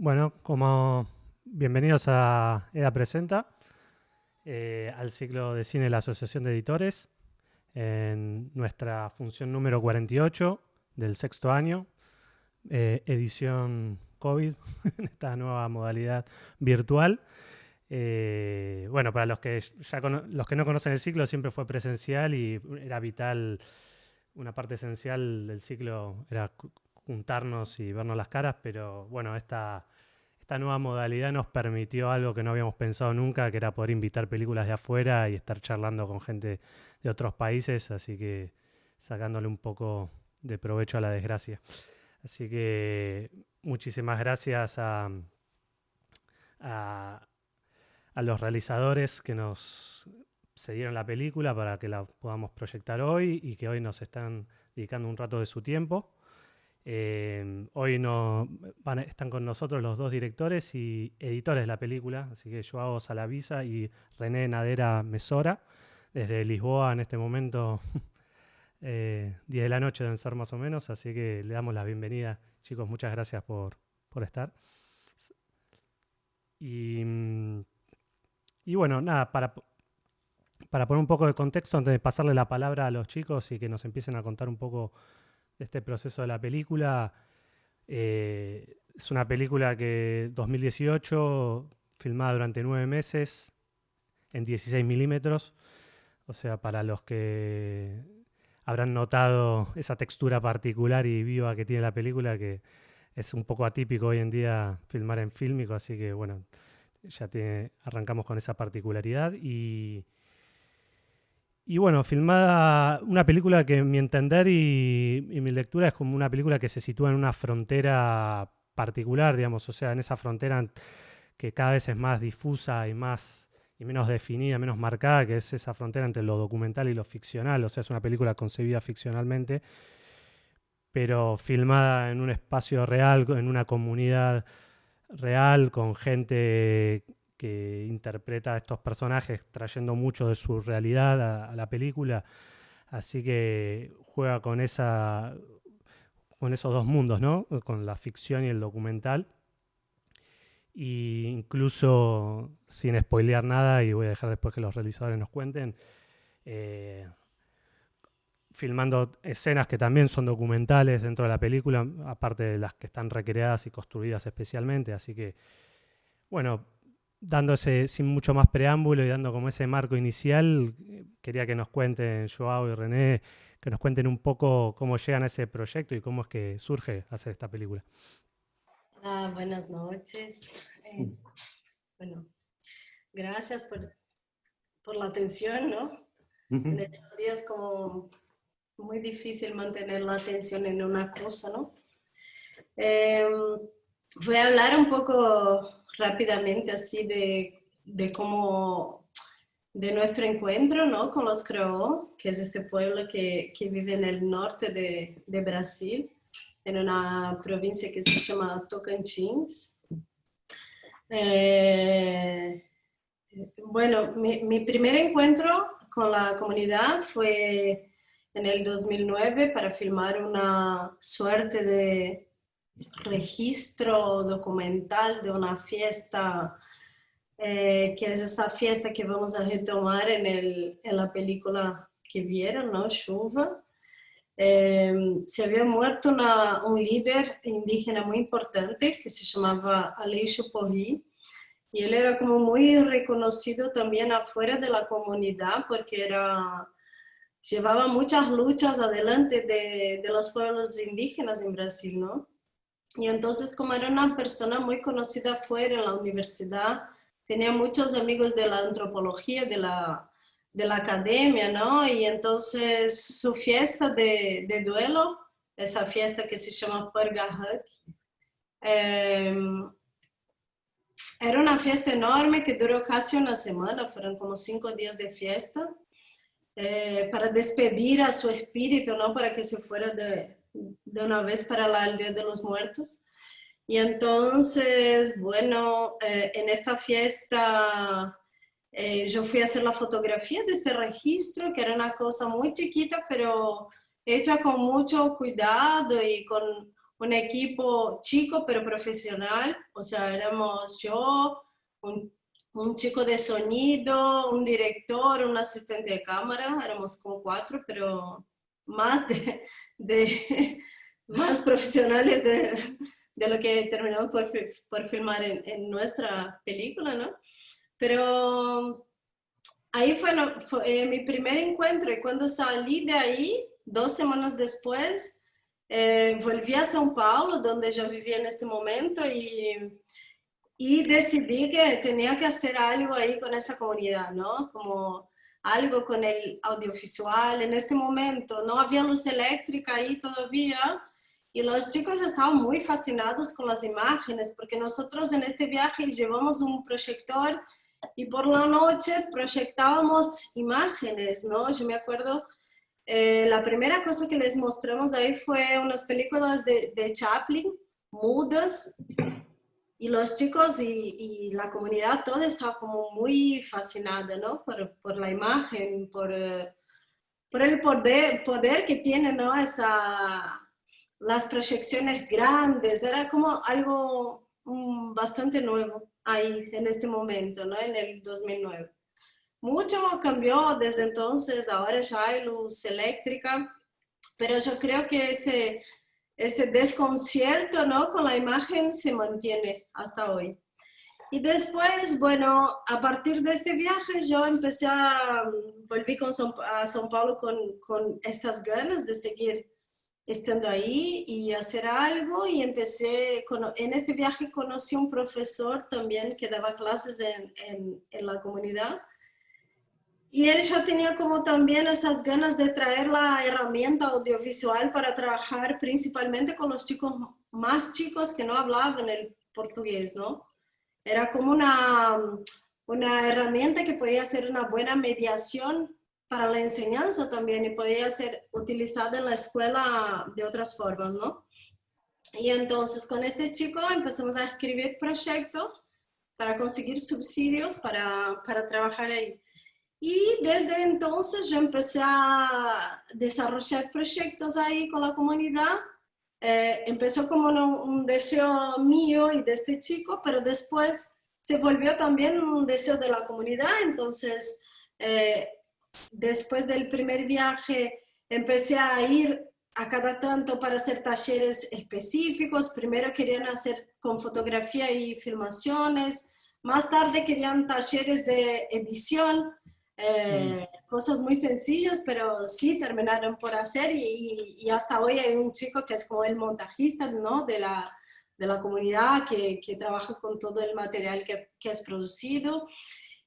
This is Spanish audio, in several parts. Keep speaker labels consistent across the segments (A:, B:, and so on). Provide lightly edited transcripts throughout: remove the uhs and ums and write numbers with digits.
A: Bueno, como bienvenidos a EDA Presenta, al ciclo de cine de la Asociación de Editores, en nuestra función número 48 del sexto año, edición COVID, en esta nueva modalidad virtual. Bueno, para los que no conocen el ciclo, siempre fue presencial y era vital, una parte esencial del ciclo era juntarnos y vernos las caras, pero bueno, esta nueva modalidad nos permitió algo que no habíamos pensado nunca, que era poder invitar películas de afuera y estar charlando con gente de otros países, así que sacándole un poco de provecho a la desgracia. Así que muchísimas gracias a, a los realizadores que nos cedieron la película para que la podamos proyectar hoy y que hoy nos están dedicando un rato de su tiempo. Hoy están con nosotros los dos directores y editores de la película, así que Joao Salavisa y René Nadera Mesora, desde Lisboa en este momento, 10 de la noche deben ser más o menos, así que le damos la bienvenida. Chicos, muchas gracias por estar. Y, y bueno, nada, para poner un poco de contexto, antes de pasarle la palabra a los chicos y que nos empiecen a contar un poco de este proceso de la película. Es una película que 2018, filmada durante 9 meses, en 16 milímetros. O sea, para los que habrán notado esa textura particular y viva que tiene la película, que es un poco atípico hoy en día filmar en fílmico, así que bueno, arrancamos con esa particularidad. Y bueno, filmada una película que en mi entender y mi lectura es como una película que se sitúa en una frontera particular, digamos, o sea, en esa frontera que cada vez es más difusa y menos definida, menos marcada, que es esa frontera entre lo documental y lo ficcional, o sea, es una película concebida ficcionalmente, pero filmada en un espacio real, en una comunidad real, con gente que interpreta a estos personajes trayendo mucho de su realidad a la película. Así que juega con esos dos mundos, ¿no? Con la ficción y el documental. Y incluso sin spoilear nada, y voy a dejar después que los realizadores nos cuenten, eh, filmando escenas que también son documentales dentro de la película, aparte de las que están recreadas y construidas especialmente. Así que, bueno, dándose sin mucho más preámbulo y dando como ese marco inicial, quería que nos cuenten, Joao y René, que nos cuenten un poco cómo llegan a ese proyecto y cómo es que surge hacer esta película.
B: Buenas noches. Bueno, gracias por la atención, ¿no? En
A: Ujú.
B: estos días como muy difícil mantener la atención en una cosa, ¿no? Eh, Voy a hablar un poco rápidamente así de cómo, de nuestro encuentro, ¿no? Con los Creó, que es este pueblo que vive en el norte de Brasil, en una provincia que se llama Tocantins. Eh, Bueno, mi primer encuentro con la comunidad fue en el 2009 para filmar una suerte de registro documental de una fiesta, que es esa fiesta que vamos a retomar en la película que vieron, ¿no? Chuva. Se había muerto un líder indígena muy importante que se llamaba Aleixo Porri, y él era como muy reconocido también afuera de la comunidad porque llevaba muchas luchas adelante de los pueblos indígenas en Brasil, ¿no? Y entonces, como era una persona muy conocida afuera en la universidad, tenía muchos amigos de la antropología, de la academia, ¿no? Y entonces su fiesta de duelo, esa fiesta que se llama Purga, eh, era una fiesta enorme que duró casi una semana, fueron como 5 días de fiesta, para despedir a su espíritu, ¿no? Para que se fuera de una vez para la aldea de los muertos. Y entonces, bueno, en esta fiesta yo fui a hacer la fotografía de ese registro, que era una cosa muy chiquita, pero hecha con mucho cuidado y con un equipo chico pero profesional, o sea, éramos yo, un, un chico de sonido, un director, un asistente de cámara, éramos como 4, pero más de más profesionales de lo que terminamos por filmar en nuestra película, ¿no? Pero ahí fue, fue mi primer encuentro y cuando salí de ahí, 2 semanas después, volví a São Paulo, donde yo vivía en este momento, y decidí que tenía que hacer algo ahí con esta comunidad, ¿no? Como algo con el audiovisual. En este momento no había luz eléctrica ahí todavía y los chicos estaban muy fascinados con las imágenes porque nosotros en este viaje llevamos un proyector y por la noche proyectábamos imágenes, ¿no? Yo me acuerdo, la primera cosa que les mostramos ahí fue unas películas de Chaplin, mudas, y los chicos y la comunidad toda estaba como muy fascinada, ¿no? Por la imagen, por el poder que tiene, ¿no? Las proyecciones grandes, era como algo bastante nuevo ahí en este momento, ¿no? En el 2009. Mucho cambió desde entonces, ahora ya hay luz eléctrica, pero yo creo que ese desconcierto, ¿no? Con la imagen se mantiene hasta hoy. Y después, bueno, a partir de este viaje yo volví a São Paulo con estas ganas de seguir estando ahí y hacer algo y en este viaje conocí un profesor también que daba clases en la comunidad y él ya tenía como también esas ganas de traer la herramienta audiovisual para trabajar principalmente con los chicos más chicos que no hablaban el portugués, ¿no? Era como una herramienta que podía ser una buena mediación para la enseñanza también y podía ser utilizada en la escuela de otras formas, ¿no? Y entonces con este chico empezamos a escribir proyectos para conseguir subsidios para trabajar ahí. Y desde entonces yo empecé a desarrollar proyectos ahí con la comunidad. Empezó como un deseo mío y de este chico, pero después se volvió también un deseo de la comunidad. Entonces, eh, después del primer viaje, empecé a ir a cada tanto para hacer talleres específicos. Primero querían hacer con fotografía y filmaciones. Más tarde querían talleres de edición. Cosas muy sencillas, pero sí terminaron por hacer y hasta hoy hay un chico que es como el montajista, ¿no? de la comunidad que trabaja con todo el material que es producido.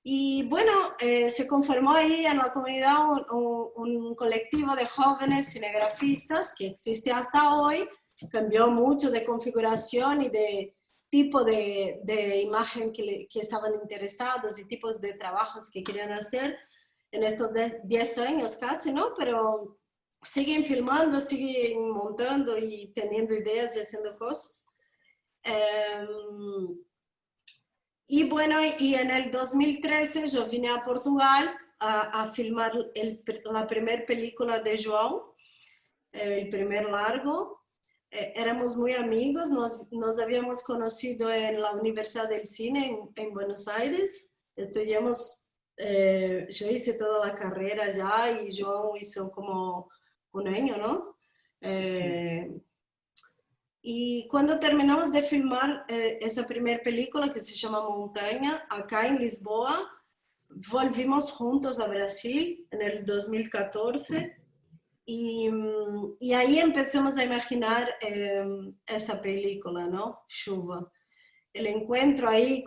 B: Y bueno, se conformó ahí en la comunidad un colectivo de jóvenes cinegrafistas que existe hasta hoy. Cambió mucho de configuración y de tipo de imagen que estaban interesados y tipos de trabajos que querían hacer en estos 10 años casi, ¿no? Pero siguen filmando, siguen montando y teniendo ideas y haciendo cosas. Y bueno, y en el 2013 yo vine a Portugal a filmar la primera película de João, el primer largo. Éramos muy amigos, nos habíamos conocido en la Universidad del Cine en Buenos Aires. Estudiamos, yo hice toda la carrera ya y João hizo como un año, ¿no?
A: Sí.
B: Y cuando terminamos de filmar esa primera película que se llama Montaña, acá en Lisboa, volvimos juntos a Brasil en el 2014 y ahí empezamos a imaginar esa película, ¿no? Chuva. El encuentro ahí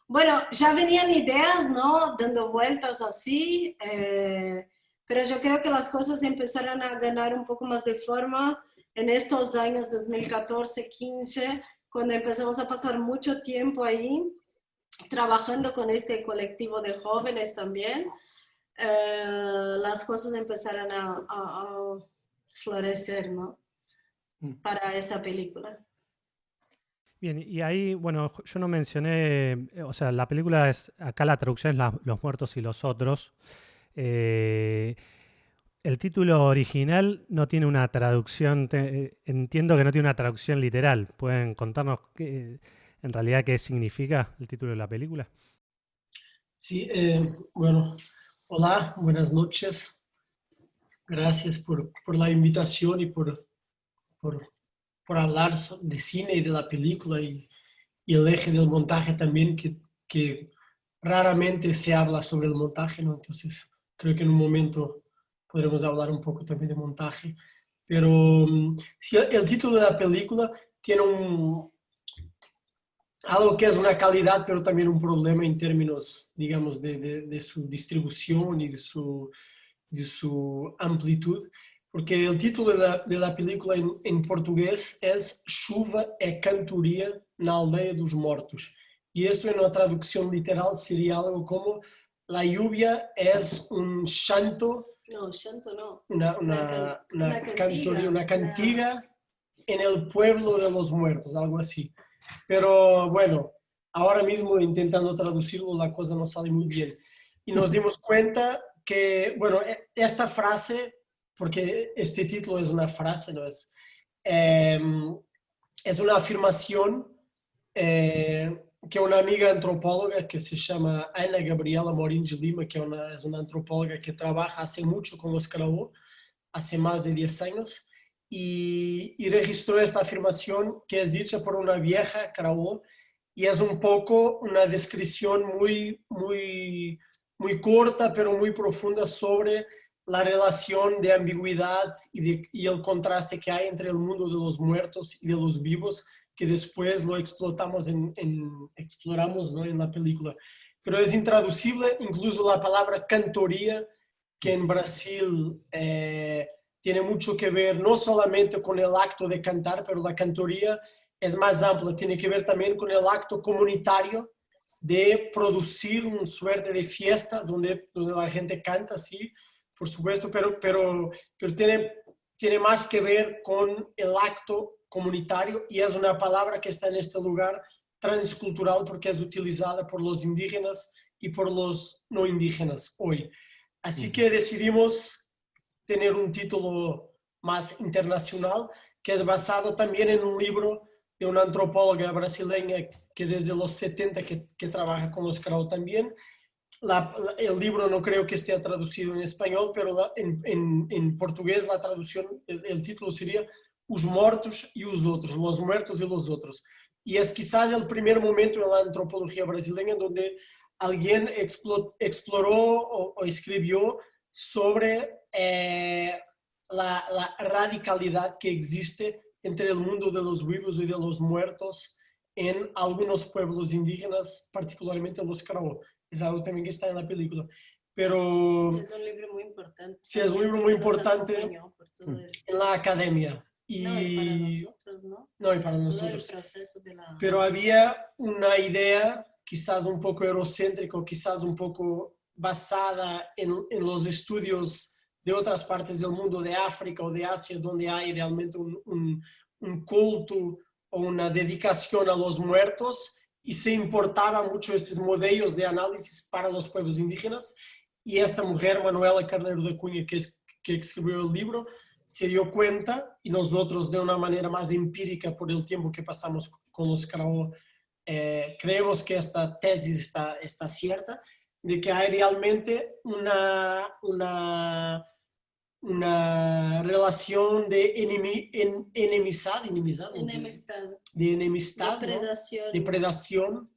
B: bueno, ya venían ideas, ¿no? Dando vueltas así, pero yo creo que las cosas empezaron a ganar un poco más de forma en estos años 2014-15, cuando empezamos a pasar mucho tiempo ahí trabajando con este colectivo de jóvenes también. Las cosas empezaron a florecer, ¿no? Para esa película.
A: Bien, y ahí, bueno, yo no mencioné, o sea, la película es, acá la traducción es Los muertos y los otros. Eh, el título original no tiene una traducción, entiendo que no tiene una traducción literal. ¿Pueden contarnos en realidad qué significa el título de la película?
C: Sí, bueno, hola, buenas noches. Gracias por la invitación y por, por hablar de cine y de la película y el eje del montaje también, que raramente se habla sobre el montaje, ¿no? Entonces, creo que en un momento podremos hablar un poco también de montaje. Pero sí, el título de la película tiene algo que es una calidad, pero también un problema en términos, digamos, de su distribución y de su amplitud, porque el título de la película en portugués es Chuva é cantoria na aldeia dos mortos. Y esto en una traducción literal sería algo como la lluvia es un llanto,
B: No, llanto no.
C: una cantoría, una cantiga en el pueblo de los muertos, algo así. Pero bueno, ahora mismo intentando traducirlo la cosa no sale muy bien. Y nos dimos cuenta que, bueno, esta frase, porque este título es una frase, ¿no? Es una afirmación que una amiga antropóloga que se llama Ana Gabriela Morim de Lima, que es una antropóloga que trabaja hace mucho con los Caraó, hace más de 10 años, y registró esta afirmación que es dicha por una vieja Caraó, y es un poco una descripción muy corta, pero muy profunda sobre la relación de ambigüedad y el contraste que hay entre el mundo de los muertos y de los vivos, que después lo exploramos, ¿no? En la película. Pero es intraducible, incluso la palabra cantoría, que en Brasil tiene mucho que ver no solamente con el acto de cantar, pero la cantoría es más amplia, tiene que ver también con el acto comunitario de producir una suerte de fiesta donde la gente canta, sí, por supuesto, pero tiene más que ver con el acto comunitario y es una palabra que está en este lugar transcultural porque es utilizada por los indígenas y por los no indígenas hoy. Así que decidimos tener un título más internacional que es basado también en un libro de una antropóloga brasileña que desde los 70 que trabaja con los Caraó también. El libro no creo que esté traducido en español, pero en portugués la traducción, el título sería Os Mortos y os Outros, Los Muertos y los Otros. Y es quizás el primer momento en la antropología brasileña donde alguien exploró o escribió sobre la radicalidad que existe entre el mundo de los vivos y de los muertos en algunos pueblos indígenas, particularmente los Caraó. Es algo también que está en la película. Pero
B: es un libro muy importante.
C: Sí, es un libro muy importante en la academia.
B: No, y para nosotros, ¿no?
C: No, y para
B: nosotros.
C: nosotros.
B: Todo el proceso de la...
C: Pero había una idea quizás un poco eurocéntrica, quizás un poco basada en los estudios de otras partes del mundo, de África o de Asia, donde hay realmente un culto o una dedicación a los muertos y se importaba mucho estos modelos de análisis para los pueblos indígenas. Y esta mujer, Manuela Carneiro da Cunha, que escribió el libro, se dio cuenta y nosotros de una manera más empírica por el tiempo que pasamos con los Caraó, creemos que esta tesis está cierta, de que hay realmente una relación de enemistad, depredación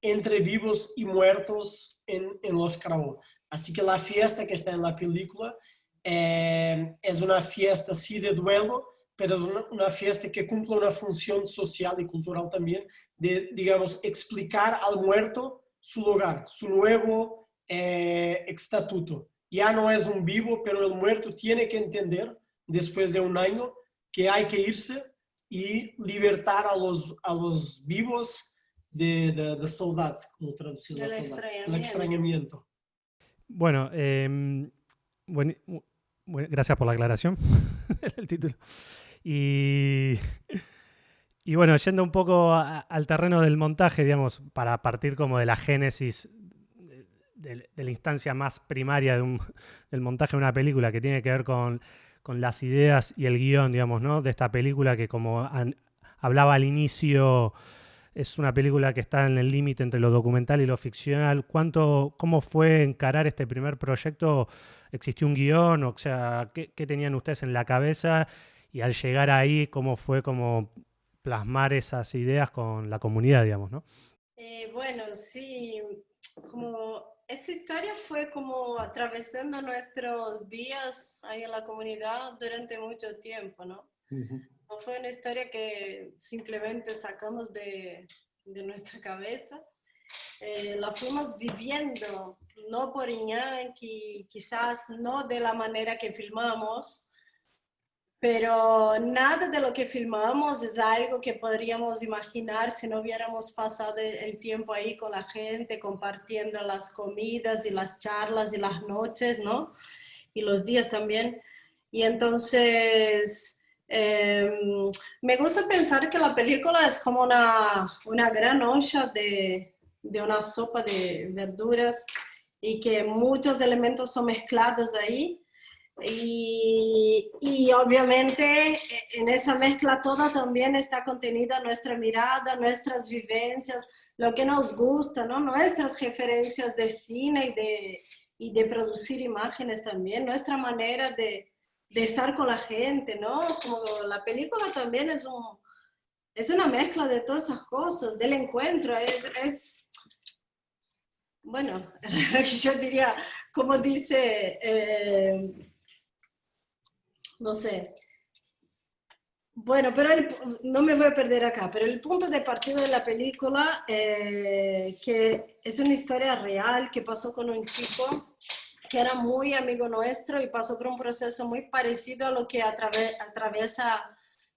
C: entre vivos y muertos en los Caraó. Así que la fiesta que está en la película es una fiesta sí de duelo, pero es una fiesta que cumple una función social y cultural también de, digamos, explicar al muerto su lugar, su nuevo estatuto. Ya no es un vivo, pero el muerto tiene que entender, después de un año, que hay que irse y libertar a los vivos de saudade, como traducción de saudade, el extrañamiento.
A: Bueno, gracias por la aclaración del título. Y bueno, yendo un poco al terreno del montaje, digamos, para partir como de la génesis de la instancia más primaria del montaje de una película, que tiene que ver con las ideas y el guión, digamos, ¿no? De esta película que, como hablaba al inicio, es una película que está en el límite entre lo documental y lo ficcional. ¿Cómo fue encarar este primer proyecto? ¿Existió un guión? O sea, ¿qué tenían ustedes en la cabeza? Y al llegar ahí, ¿cómo fue como plasmar esas ideas con la comunidad, digamos, ¿no?
B: Bueno, sí, como esa historia fue como atravesando nuestros días ahí en la comunidad durante mucho tiempo, ¿no?
A: Uh-huh.
B: No fue una historia que simplemente sacamos de nuestra cabeza. La fuimos viviendo, no por Iñaki, quizás no de la manera que filmamos, pero nada de lo que filmamos es algo que podríamos imaginar si no hubiéramos pasado el tiempo ahí con la gente, compartiendo las comidas y las charlas y las noches, ¿no? Y los días también. Y entonces, me gusta pensar que la película es como una gran olla de una sopa de verduras y que muchos elementos son mezclados ahí. Y obviamente en esa mezcla toda también está contenida nuestra mirada, nuestras vivencias, lo que nos gusta, ¿no? Nuestras referencias de cine y de producir imágenes también, nuestra manera de estar con la gente, ¿no? Como la película también es una mezcla de todas esas cosas, del encuentro, bueno, yo diría, como dice... no sé. Bueno, pero no me voy a perder acá, pero el punto de partida de la película, que es una historia real que pasó con un chico que era muy amigo nuestro y pasó por un proceso muy parecido a lo que atraviesa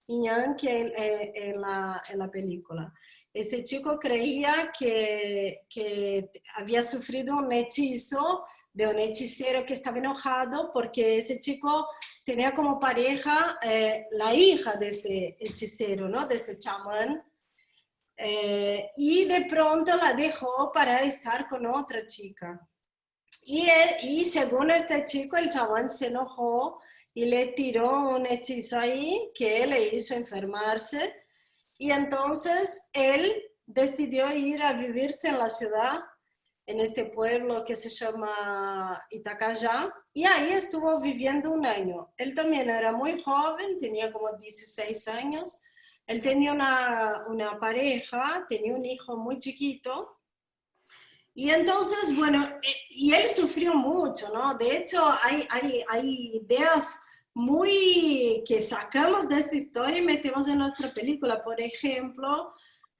B: Iñaki en la película. Ese chico creía que había sufrido un hechizo de un hechicero que estaba enojado porque ese chico tenía como pareja la hija de este hechicero, ¿no? De este chamán. Y de pronto la dejó para estar con otra chica. Y según este chico, el chamán se enojó y le tiró un hechizo ahí que le hizo enfermarse. Y entonces él decidió ir a vivirse en la ciudad, en este pueblo que se llama Itacayá, y ahí estuvo viviendo un año. Él también era muy joven, tenía como 16 años. Él tenía una pareja, tenía un hijo muy chiquito. Y entonces, bueno, y él sufrió mucho, ¿no? De hecho, hay ideas muy que sacamos de esta historia y metemos en nuestra película. Por ejemplo,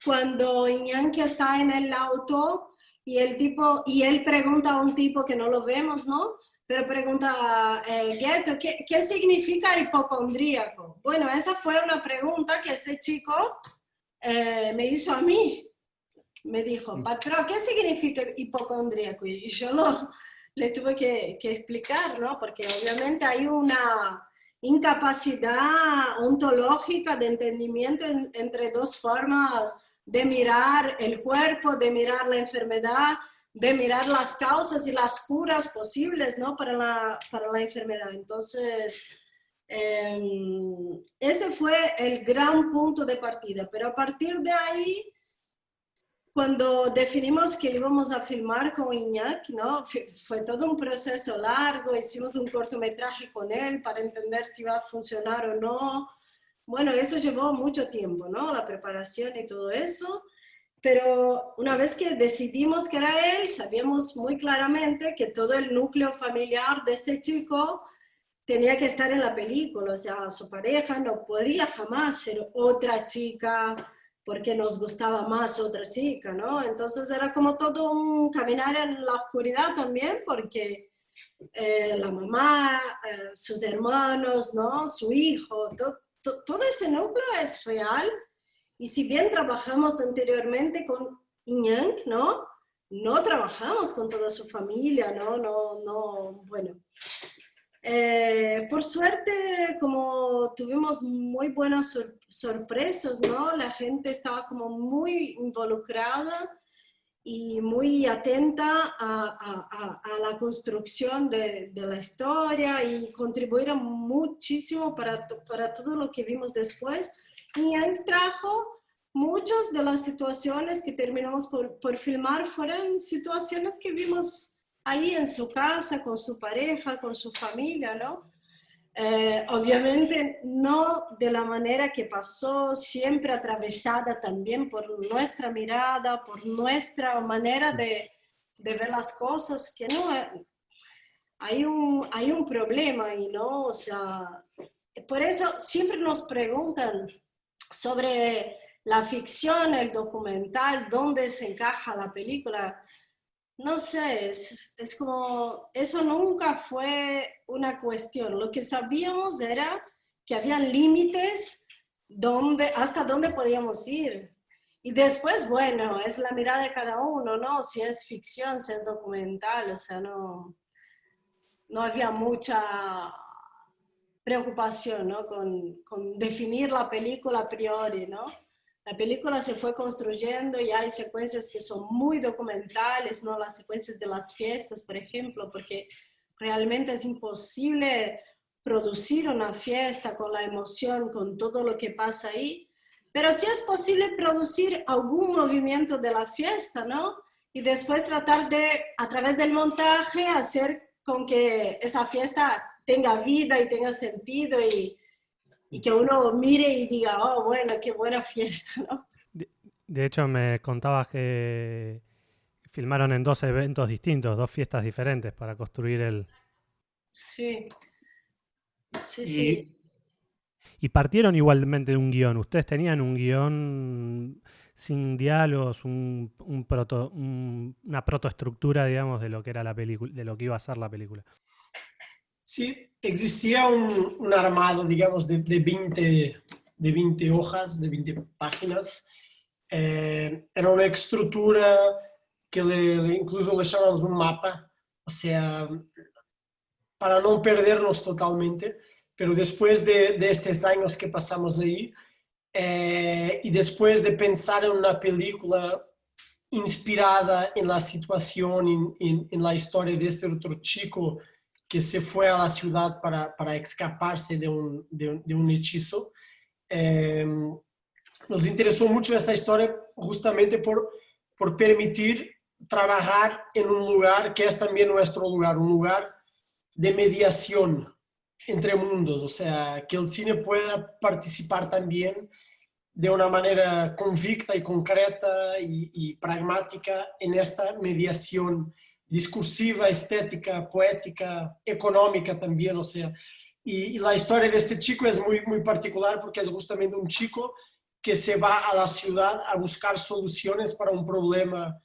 B: cuando Iñaki está en el auto y él pregunta a un tipo que no lo vemos, ¿no? Pero pregunta, Gueto, ¿qué significa hipocondríaco? Bueno, esa fue una pregunta que este chico me hizo a mí. Me dijo, pero ¿qué significa hipocondríaco? Y yo le tuve que explicar, ¿no? Porque obviamente hay una incapacidad ontológica de entendimiento entre dos formas de mirar el cuerpo, de mirar la enfermedad, de mirar las causas y las curas posibles, ¿no? Para la enfermedad. Entonces, ese fue el gran punto de partida. Pero a partir de ahí, cuando definimos que íbamos a filmar con Iñaki, ¿no? Fue todo un proceso largo, hicimos un cortometraje con él para entender si iba a funcionar o no. Bueno, eso llevó mucho tiempo, ¿no? La preparación y todo eso. Pero una vez que decidimos que era él, sabíamos muy claramente que todo el núcleo familiar de este chico tenía que estar en la película. O sea, su pareja no podría jamás ser otra chica porque nos gustaba más otra chica, ¿no? Entonces era como todo un caminar en la oscuridad también, porque la mamá, sus hermanos, ¿no? Su hijo, todo ese núcleo es real. Y si bien trabajamos anteriormente con Iñaki, ¿no? No trabajamos con toda su familia, ¿no? Bueno. Por suerte, como tuvimos muy buenas sorpresas, ¿no? La gente estaba como muy involucrada y muy atenta a la construcción de la historia y contribuyeron muchísimo para todo lo que vimos después. Y él trajo muchas de las situaciones que terminamos por filmar, fueron situaciones que vimos ahí en su casa, con su pareja, con su familia, ¿no? Obviamente no de la manera que pasó, siempre atravesada también por nuestra mirada, por nuestra manera de ver las cosas, que no, hay un problema ahí, ¿no? O sea, por eso siempre nos preguntan sobre la ficción, el documental, dónde se encaja la película. No sé, es como, eso nunca fue una cuestión. Lo que sabíamos era que había límites hasta dónde podíamos ir. Y después, bueno, es la mirada de cada uno, ¿no? Si es ficción, si es documental, o sea, no había mucha preocupación, ¿no? Con definir la película a priori, ¿no? La película se fue construyendo y hay secuencias que son muy documentales, ¿no? Las secuencias de las fiestas, por ejemplo, porque realmente es imposible producir una fiesta con la emoción, con todo lo que pasa ahí, pero sí es posible producir algún movimiento de la fiesta, ¿no? Y después tratar de, a través del montaje, hacer con que esa fiesta tenga vida y tenga sentido y que uno mire y diga, oh, bueno, qué buena fiesta, ¿no?
A: De hecho, me contabas que filmaron en 2 eventos distintos, 2 fiestas diferentes para construir el...
B: Sí, sí, sí.
A: Y, y partieron igualmente de un guión. Ustedes tenían un guión sin diálogos, una protoestructura, digamos, de lo que era la película, de lo que iba a ser la película.
C: Sí, existía un armado, digamos, de 20 hojas, de 20 páginas. Era una estructura que incluso le llamamos un mapa, o sea, para no perdernos totalmente. Pero después de estos años que pasamos ahí, y después de pensar en una película inspirada en la situación, en la historia de este otro chico que se fue a la ciudad para escaparse de un hechizo. Eh, Nos interesó mucho esta historia justamente por permitir trabajar en un lugar que es también nuestro lugar, un lugar de mediación entre mundos, o sea, que el cine pueda participar también de una manera convicta y concreta y pragmática en esta mediación discursiva, estética, poética, económica también, o sea, y la historia de este chico es muy particular porque es justamente un chico que se va a la ciudad a buscar soluciones para un problema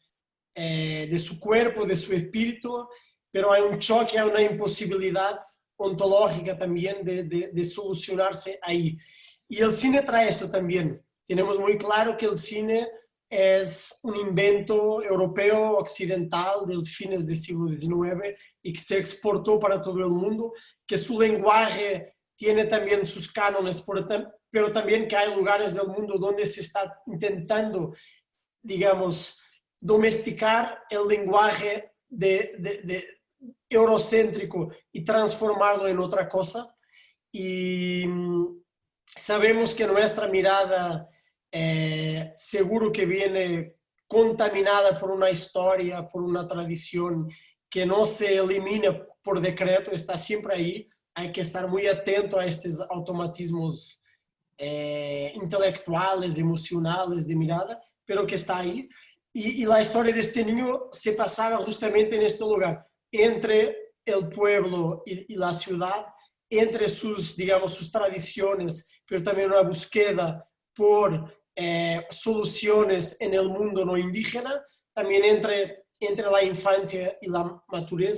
C: de su cuerpo, de su espíritu, pero hay un choque, hay una imposibilidad ontológica también de solucionarse ahí. Y el cine trae esto también. Tenemos muy claro que el cine es un invento europeo occidental del fines del siglo XIX y que se exportó para todo el mundo, que su lenguaje tiene también sus cánones, pero también que hay lugares del mundo donde se está intentando, digamos, domesticar el lenguaje eurocéntrico y transformarlo en otra cosa. Y sabemos que nuestra mirada seguro que viene contaminada por una historia, por una tradición que no se elimina por decreto, está siempre ahí. Hay que estar muy atento a estos automatismos intelectuales, emocionales de mirada, pero que está ahí. Y la historia de este niño se pasaba justamente en este lugar, entre el pueblo y la ciudad, entre sus, digamos, sus tradiciones, pero también una búsqueda por soluciones en el mundo no indígena, también entre la infancia y la maturidad,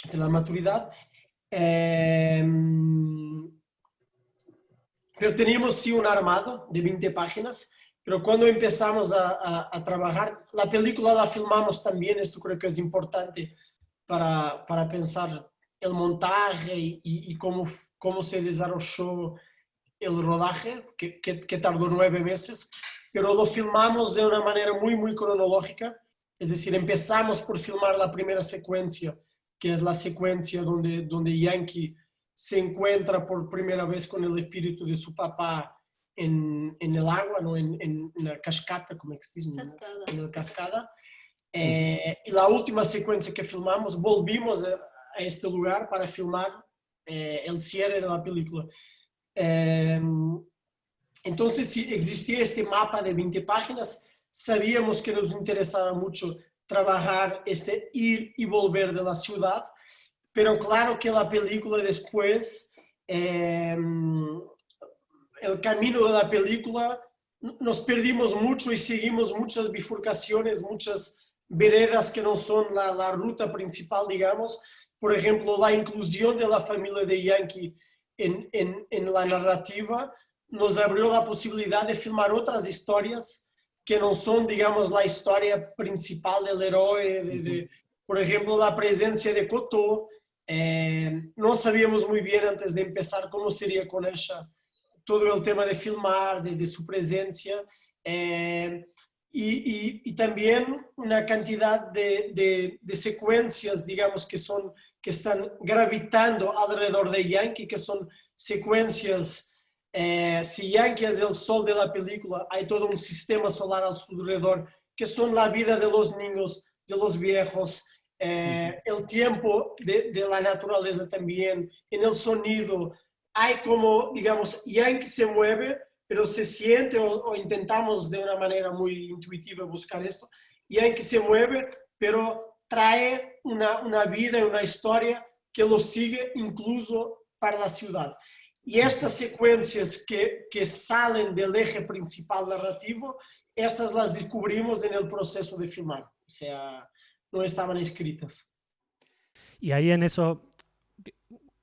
C: entre la maturidad. Pero teníamos sí un armado de 20 páginas, pero cuando empezamos a trabajar, la película la filmamos también, eso creo que es importante para pensar el montaje y cómo se desarrolló el rodaje, que tardó 9 meses. pero lo filmamos de una manera muy, muy cronológica. Es decir, empezamos por filmar la primera secuencia, que es la secuencia donde Yankee se encuentra por primera vez con el espíritu de su papá en el agua, ¿no? en la cascada, ¿cómo es que se dice?
B: Cascada.
C: En la cascada. Y la última secuencia que filmamos, volvimos a este lugar para filmar el cierre de la película. Entonces, si existía este mapa de 20 páginas, sabíamos que nos interesaba mucho trabajar este ir y volver de la ciudad, pero claro que la película después, el camino de la película, nos perdimos mucho y seguimos muchas bifurcaciones, muchas veredas que no son la ruta principal, digamos. Por ejemplo, la inclusión de la familia de Yankee en la narrativa nos abrió la posibilidad de filmar otras historias que no son, digamos, la historia principal del héroe, por ejemplo, la presencia de Cotó. No sabíamos muy bien antes de empezar cómo sería con ella todo el tema de filmar, de su presencia, y también una cantidad de secuencias, digamos, que están gravitando alrededor de Yankee, que son secuencias. Si Yankee es el sol de la película, hay todo un sistema solar a su alrededor, que son la vida de los niños, de los viejos, el tiempo de la naturaleza también, en el sonido. Hay como, digamos, Yankee se mueve, pero se siente, o intentamos de una manera muy intuitiva buscar esto, Yankee se mueve, pero trae una vida y una historia que lo sigue incluso para la ciudad. Y estas secuencias que salen del eje principal narrativo, estas las descubrimos en el proceso de filmar, o sea, no estaban escritas.
A: Y ahí en eso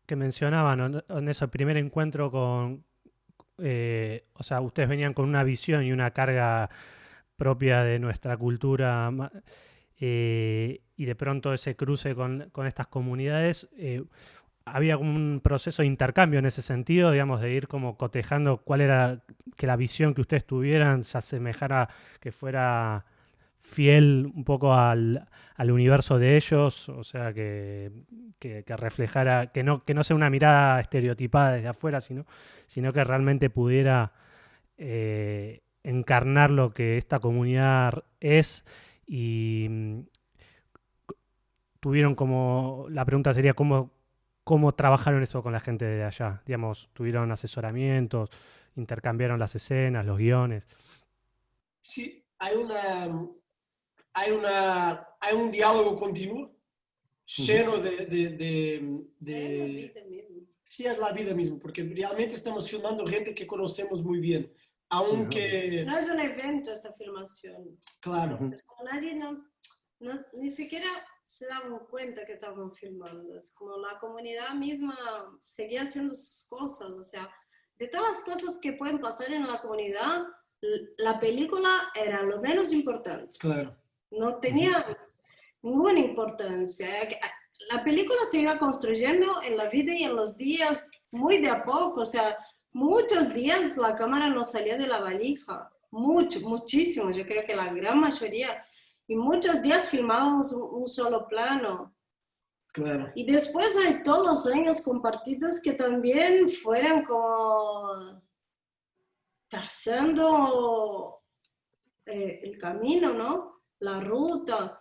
A: que mencionaban, ¿no? En ese primer encuentro con, o sea, ustedes venían con una visión y una carga propia de nuestra cultura, y de pronto ese cruce con estas comunidades, había como un proceso de intercambio en ese sentido, digamos, de ir como cotejando cuál era, que la visión que ustedes tuvieran se asemejara, que fuera fiel un poco al universo de ellos, o sea, que reflejara, que no sea una mirada estereotipada desde afuera, sino que realmente pudiera encarnar lo que esta comunidad es. Y tuvieron como, la pregunta sería cómo trabajaron eso con la gente de allá, digamos, tuvieron asesoramientos, intercambiaron las escenas, los guiones.
C: Sí, hay un diálogo continuo, lleno sí, es la vida misma, porque realmente estamos filmando gente que conocemos muy bien, aunque...
B: No es un evento esta filmación.
C: Claro.
B: Es como nadie ni siquiera se daban cuenta que estaban filmando. Es como la comunidad misma seguía haciendo sus cosas. O sea, de todas las cosas que pueden pasar en la comunidad, la película era lo menos importante.
C: Claro.
B: No tenía ninguna importancia. La película se iba construyendo en la vida y en los días muy de a poco. O sea, muchos días la cámara no salía de la valija. Muchísimo. Yo creo que la gran mayoría. Y muchos días filmábamos un solo plano.
C: Claro.
B: Y después hay todos los sueños compartidos que también fueron como trazando el camino, ¿no? La ruta.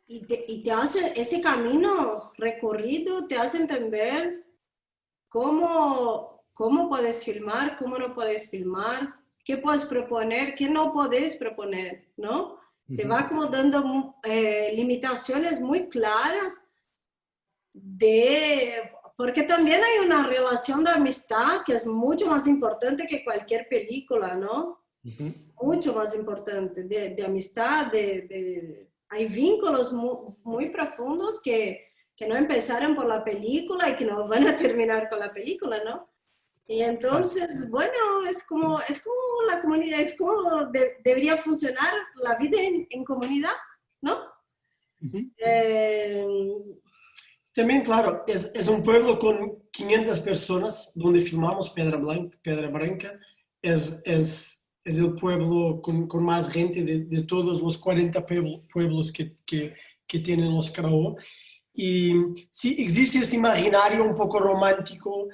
B: Y te hace ese camino recorrido, te hace entender cómo puedes filmar, cómo no puedes filmar, qué puedes proponer, qué no puedes proponer, ¿no? Te va como dando limitaciones muy claras porque también hay una relación de amistad que es mucho más importante que cualquier película, ¿no? Mucho más importante, de amistad, hay vínculos muy profundos que no empezaron por la película y que no van a terminar con la película, ¿no? Y entonces, bueno, es como la comunidad, es como debería funcionar la vida en comunidad, ¿no?
C: También, claro, es un pueblo con 500 personas donde filmamos Pedra Branca. Es es el pueblo con más gente de todos los 40 pueblos que tienen los Caraó. Y sí, existe este imaginario un poco romántico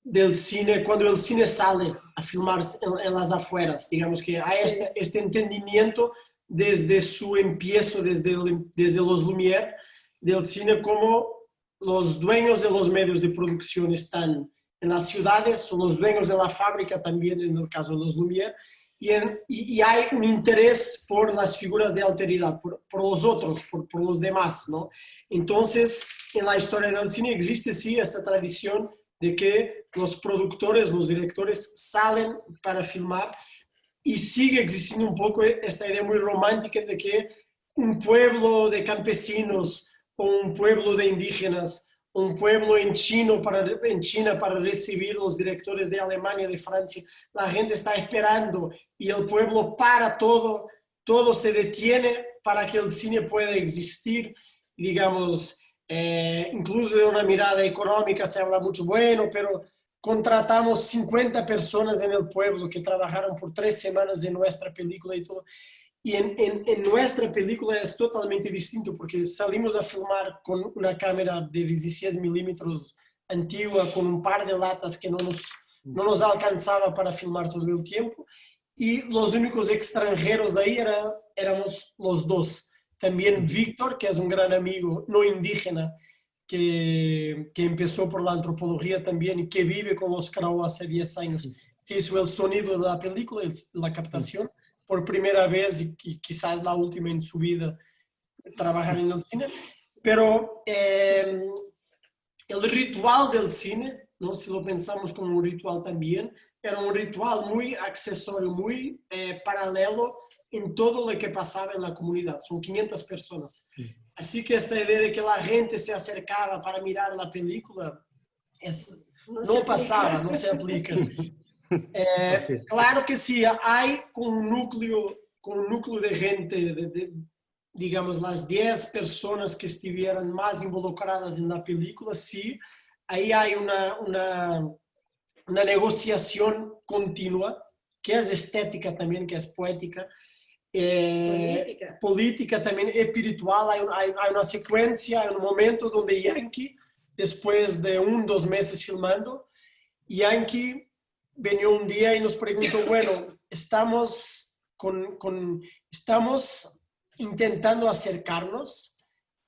C: del cine, cuando el cine sale a filmar en las afueras, digamos que hay este entendimiento desde su empiezo, desde los Lumière, del cine, como los dueños de los medios de producción están en las ciudades, son los dueños de la fábrica también, en el caso de los Lumière, y hay un interés por las figuras de alteridad, por los otros, por los demás, ¿no? Entonces, en la historia del cine existe sí esta tradición de que los productores, los directores salen para filmar, y sigue existiendo un poco esta idea muy romántica de que un pueblo de campesinos o un pueblo de indígenas, un pueblo en China para recibir los directores de Alemania, de Francia, la gente está esperando y el pueblo para todo, todo se detiene para que el cine pueda existir, digamos, incluso de una mirada económica se habla mucho, bueno, pero contratamos 50 personas en el pueblo que trabajaron por 3 semanas en nuestra película y todo. Y en nuestra película es totalmente distinto porque salimos a filmar con una cámara de 16 milímetros antigua, con un par de latas que no nos alcanzaba para filmar todo el tiempo. Y los únicos extranjeros ahí éramos los dos. También Víctor, que es un gran amigo no indígena, que empezó por la antropología también y que vive con los Caraó hace 10 años, que hizo el sonido de la película, la captación, por primera vez y quizás la última en su vida, trabajar en el cine. Pero el ritual del cine, ¿no? Si lo pensamos como un ritual también, era un ritual muy accesorio, muy paralelo en todo lo que pasaba en la comunidad. Son 500 personas. Así que esta idea de que la gente se acercaba para mirar la película no pasaba, no se aplica. Claro que sí, hay un núcleo de gente, digamos, las 10 personas que estuvieran más involucradas en la película, sí, ahí hay una negociación continua, que es estética también, que es poética, política también, espiritual. Hay una secuencia, hay un momento donde Yankee, después de 2 meses filmando, Yankee vino un día y nos preguntó, bueno, estamos intentando acercarnos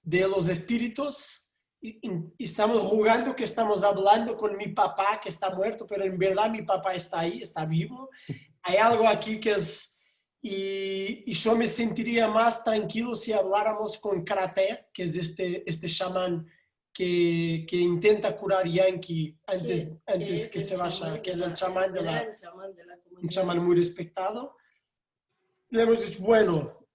C: de los espíritus y estamos jugando que estamos hablando con mi papá que está muerto, pero en verdad mi papá está ahí, está vivo. Hay algo aquí que es... Y yo me sentiría más tranquilo si habláramos con Karate, que es este chamán que intenta curar Yankee antes que se vaya, que es el chamán de la comunidad. Un chamán muy respetado. Le hemos dicho, bueno,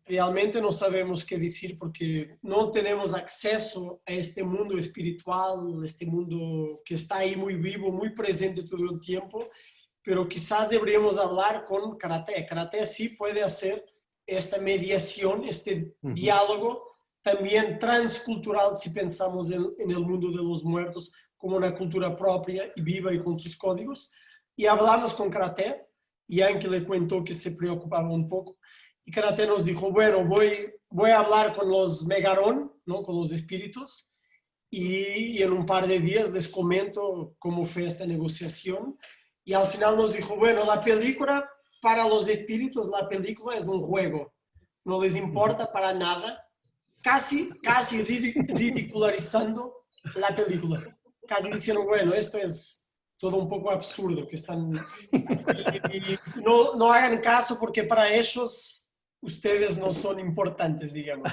C: realmente no sabemos qué decir porque no tenemos acceso a este mundo espiritual, este mundo que está ahí muy vivo, muy presente todo el tiempo, pero quizás deberíamos hablar con Karate. Karate sí puede hacer esta mediación, este diálogo también transcultural, si pensamos en el mundo de los muertos como una cultura propia y viva y con sus códigos. Y hablamos con Karate, y Yankee le contó que se preocupaba un poco. Y Karate nos dijo, bueno, voy a hablar con los Megarón, ¿no? Con los espíritus, y en un par de días les comento cómo fue esta negociación. Y al final nos dijo, bueno, la película, para los espíritus, la película es un juego. No les importa para nada. Casi ridicularizando la película. Casi diciendo, bueno, esto es todo un poco absurdo. Que están... y no hagan caso porque para ellos ustedes no son importantes, digamos.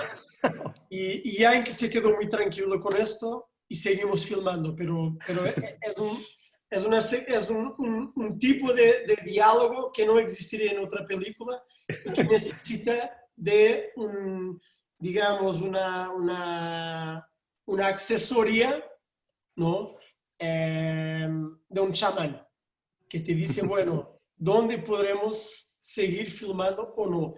C: Y Yankee se quedó muy tranquilo con esto y seguimos filmando, pero es un tipo de diálogo que no existiría en otra película y que necesita de digamos, una accesoría, ¿no? De un chamán que te dice, bueno, ¿dónde podremos seguir filmando o no?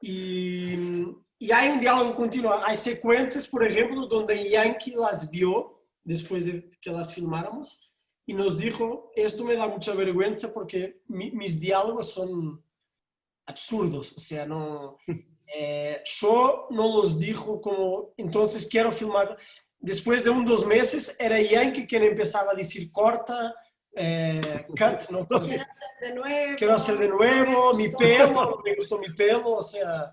C: Y hay un diálogo continuo. Hay secuencias, por ejemplo, donde Yankee las vio después de que las filmáramos y nos dijo, esto me da mucha vergüenza porque mis diálogos son absurdos, o sea, no, yo no los dijo como, entonces quiero filmar. Después de 2 meses era Yankee quien empezaba a decir corta, cut, no,
B: Quiero hacer de nuevo.
C: quiero hacer de nuevo, mi pelo, no me gustó mi pelo, o sea,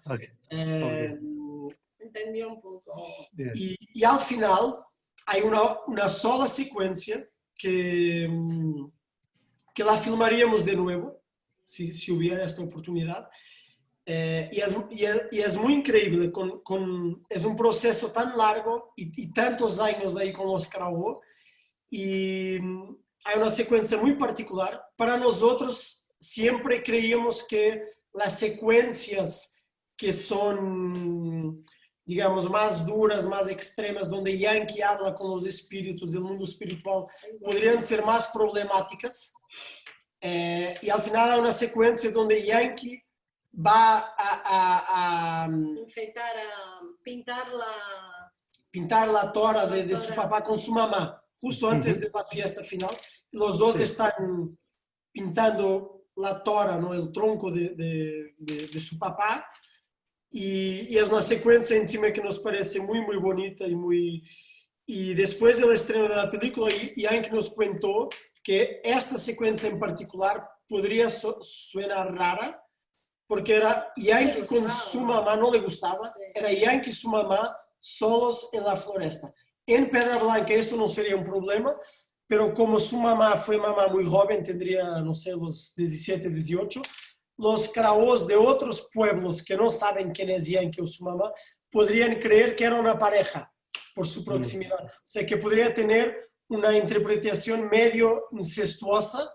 B: Entendió un poco.
C: y al final hay una sola secuencia que la filmaríamos de nuevo, si hubiera esta oportunidad. Y es muy increíble, es un proceso tan largo y tantos años ahí con los Caraó, y hay una secuencia muy particular. Para nosotros siempre creíamos que las secuencias que son, digamos, más duras, más extremas, donde Yankee habla con los espíritus del mundo espiritual, podrían ser más problemáticas. Y al final hay una secuencia donde Yankee va a
B: Enfeitar, a
C: pintar la tora de su papá con su mamá, justo antes de la fiesta final. Los dos están pintando la tora, ¿no? El tronco de su papá. Y es una secuencia encima que nos parece muy, muy bonita y después del estreno de la película, Yankee nos contó que esta secuencia en particular podría sonar rara, porque era Yankee con su mamá, no le gustaba, era Yankee y su mamá solos en la floresta. En Pedra Blanca esto no sería un problema, pero como su mamá fue mamá muy joven, tendría, no sé, los 17, 18, los Caraós de otros pueblos que no saben quién es Yankee o su mamá, podrían creer que era una pareja por su proximidad. O sea, que podría tener una interpretación medio incestuosa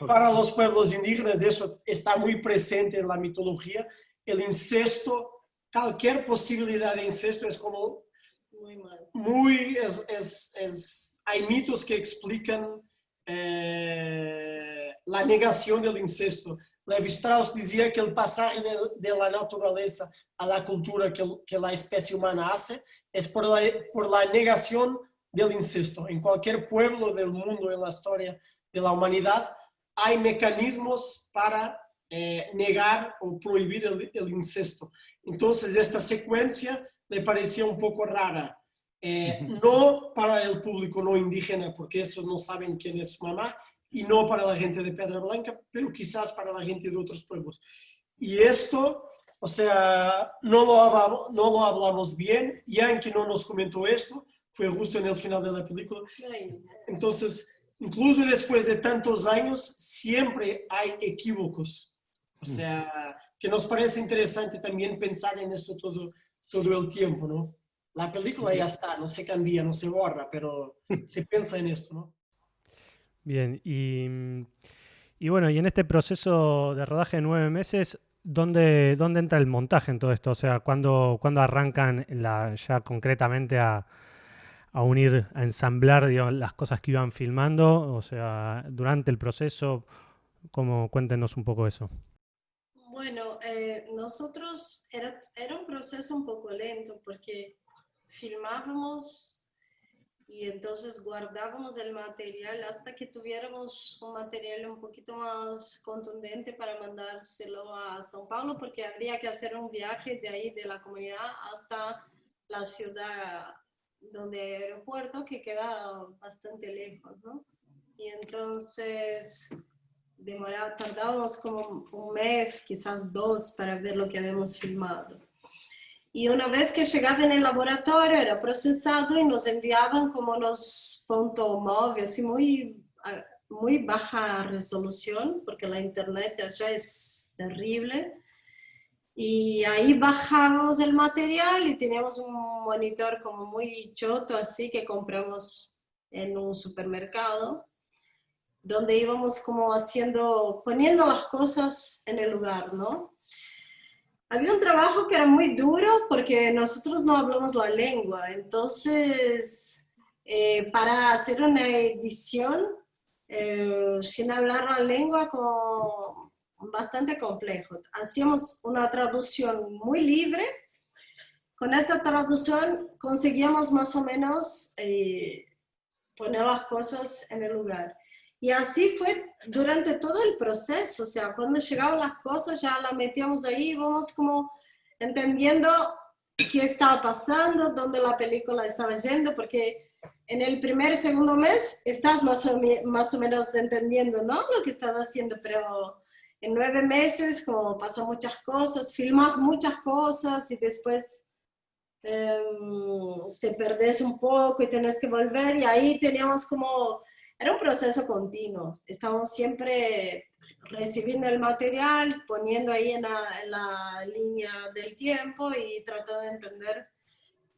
C: para los pueblos indígenas. Eso está muy presente en la mitología. El incesto, cualquier posibilidad de incesto es como muy hay mitos que explican la negación del incesto. Levi Strauss decía que el pasaje de la naturaleza a la cultura que la especie humana hace es por la negación del incesto. En cualquier pueblo del mundo, en la historia de la humanidad, hay mecanismos para negar o prohibir el incesto. Entonces, esta secuencia le parecía un poco rara. No para el público no indígena, porque esos no saben quién es su mamá, y no para la gente de Pedra Blanca, pero quizás para la gente de otros pueblos. Y esto, o sea, no lo hablamos bien. Yankee no nos comentó esto, fue justo en el final de la película. Entonces, incluso después de tantos años, siempre hay equívocos. O sea, que nos parece interesante también pensar en esto todo el tiempo, ¿no? La película ya está, no se cambia, no se borra, pero se piensa en esto, ¿no?
A: Bien, y bueno, y en este proceso de rodaje de 9 meses, ¿dónde entra el montaje en todo esto? O sea, ¿cuándo arrancan ya concretamente a unir, a ensamblar, digamos, las cosas que iban filmando? O sea, durante el proceso, cuéntenos un poco eso.
B: Bueno, nosotros era un proceso un poco lento porque filmábamos y entonces guardábamos el material hasta que tuviéramos un material un poquito más contundente para mandárselo a São Paulo, porque habría que hacer un viaje de ahí, de la comunidad, hasta la ciudad donde hay aeropuerto, que queda bastante lejos, ¿no? Y entonces tardábamos como un mes, quizás 2, para ver lo que habíamos filmado. Y una vez que llegaba en el laboratorio, era procesado y nos enviaban como unos fotomóviles, así muy baja resolución, porque la internet ya es terrible. Y ahí bajábamos el material y teníamos un monitor como muy choto, así, que compramos en un supermercado, donde íbamos como poniendo las cosas en el lugar, ¿no? Había un trabajo que era muy duro porque nosotros no hablamos la lengua, entonces para hacer una edición sin hablar la lengua, como bastante complejo. Hacíamos una traducción muy libre. Con esta traducción conseguíamos más o menos poner las cosas en el lugar. Y así fue durante todo el proceso, o sea, cuando llegaban las cosas ya las metíamos ahí, vamos como entendiendo qué estaba pasando, dónde la película estaba yendo, porque en el primer, segundo mes estás más o menos entendiendo, ¿no? Lo que estás haciendo, pero en 9 meses, como pasan muchas cosas, filmas muchas cosas y después te perdés un poco y tenés que volver y ahí teníamos como, era un proceso continuo, estábamos siempre recibiendo el material, poniendo ahí en la línea del tiempo y tratando de entender.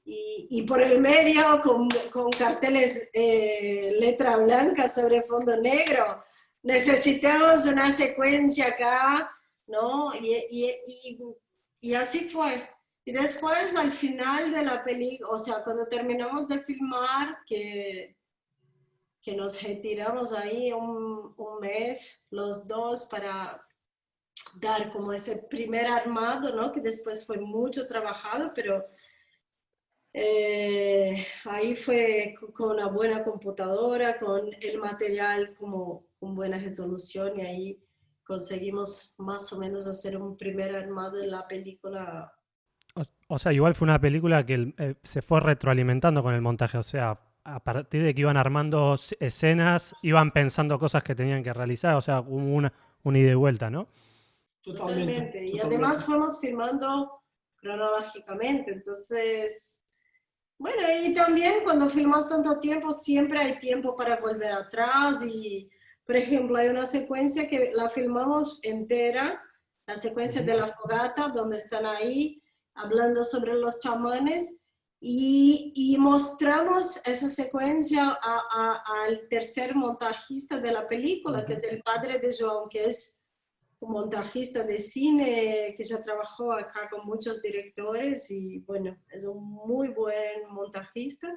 B: Y por el medio, con carteles, letra blanca sobre fondo negro, necesitamos una secuencia acá, ¿no? Y así fue. Y después, al final de la película, o sea, cuando terminamos de filmar, que nos retiramos ahí un mes, los dos, para dar como ese primer armado, ¿no? Que después fue mucho trabajado, pero ahí fue con una buena computadora, con el material como con buena resolución y ahí conseguimos más o menos hacer un primer armado de la película.
A: O sea, igual fue una película que se fue retroalimentando con el montaje. O sea, a partir de que iban armando escenas, iban pensando cosas que tenían que realizar. O sea, hubo una ida y vuelta, ¿no?
B: Totalmente. Y además fuimos filmando cronológicamente. Entonces, bueno, y también cuando filmas tanto tiempo, siempre hay tiempo para volver atrás. Y, por ejemplo, hay una secuencia que la filmamos entera, la secuencia de la fogata, donde están ahí hablando sobre los chamanes, y mostramos esa secuencia al tercer montajista de la película, que es el padre de Joan, que es un montajista de cine que ya trabajó acá con muchos directores y bueno, es un muy buen montajista.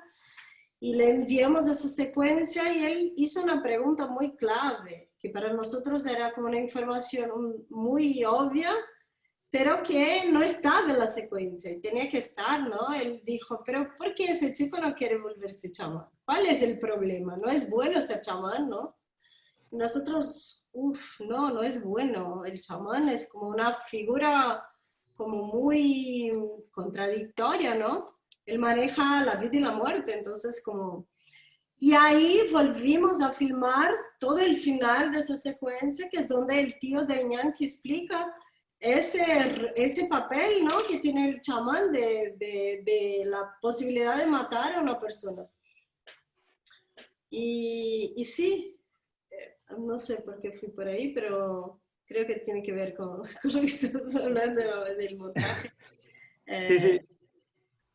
B: Y le enviamos esa secuencia y él hizo una pregunta muy clave, que para nosotros era como una información muy obvia, pero que no estaba en la secuencia y tenía que estar, ¿no? Él dijo, pero ¿por qué ese chico no quiere volverse chamán? ¿Cuál es el problema? No es bueno ser chamán, ¿no? Nosotros, no, no es bueno. El chamán es como una figura como muy contradictoria, ¿no? Él maneja la vida y la muerte, entonces como... Y ahí volvimos a filmar todo el final de esa secuencia, que es donde el tío de Iñaki explica ese papel, ¿no? Que tiene el chamán de la posibilidad de matar a una persona. Y sí, no sé por qué fui por ahí, pero creo que tiene que ver con lo que estamos hablando del montaje.
A: Sí, sí.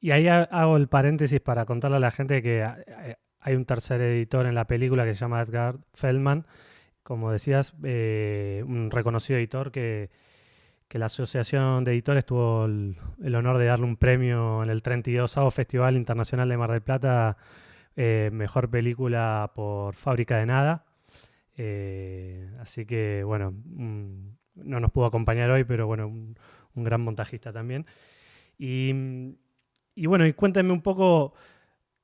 A: Y ahí hago el paréntesis para contarle a la gente que hay un tercer editor en la película que se llama Edgar Feldman, como decías, un reconocido editor que la Asociación de Editores tuvo el honor de darle un premio en el 32º Festival Internacional de Mar del Plata, mejor película por Fábrica de Nada. Así que, bueno, no nos pudo acompañar hoy, pero bueno, un gran montajista también. Y bueno, y cuéntame un poco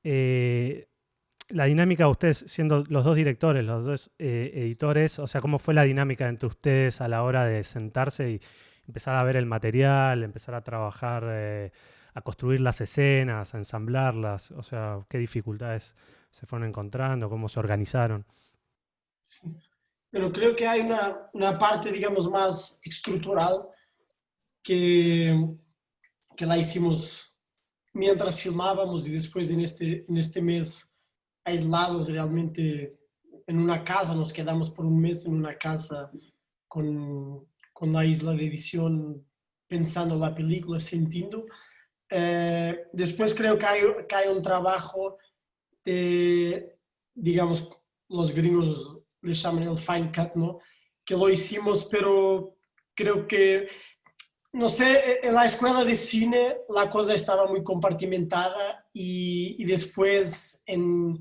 A: la dinámica de ustedes, siendo los dos directores, los dos editores, o sea, ¿cómo fue la dinámica entre ustedes a la hora de sentarse y empezar a ver el material, empezar a trabajar, a construir las escenas, a ensamblarlas? O sea, ¿qué dificultades se fueron encontrando? ¿Cómo se organizaron?
C: Pero creo que hay una parte, digamos, más estructural que la hicimos mientras filmábamos y después en este mes aislados realmente en una casa, nos quedamos por un mes en una casa con la isla de edición pensando la película, sintiendo. Después creo que hay un trabajo de, digamos, los gringos le llaman el fine cut, ¿no? Que lo hicimos, pero creo que, no sé, en la escuela de cine la cosa estaba muy compartimentada y después en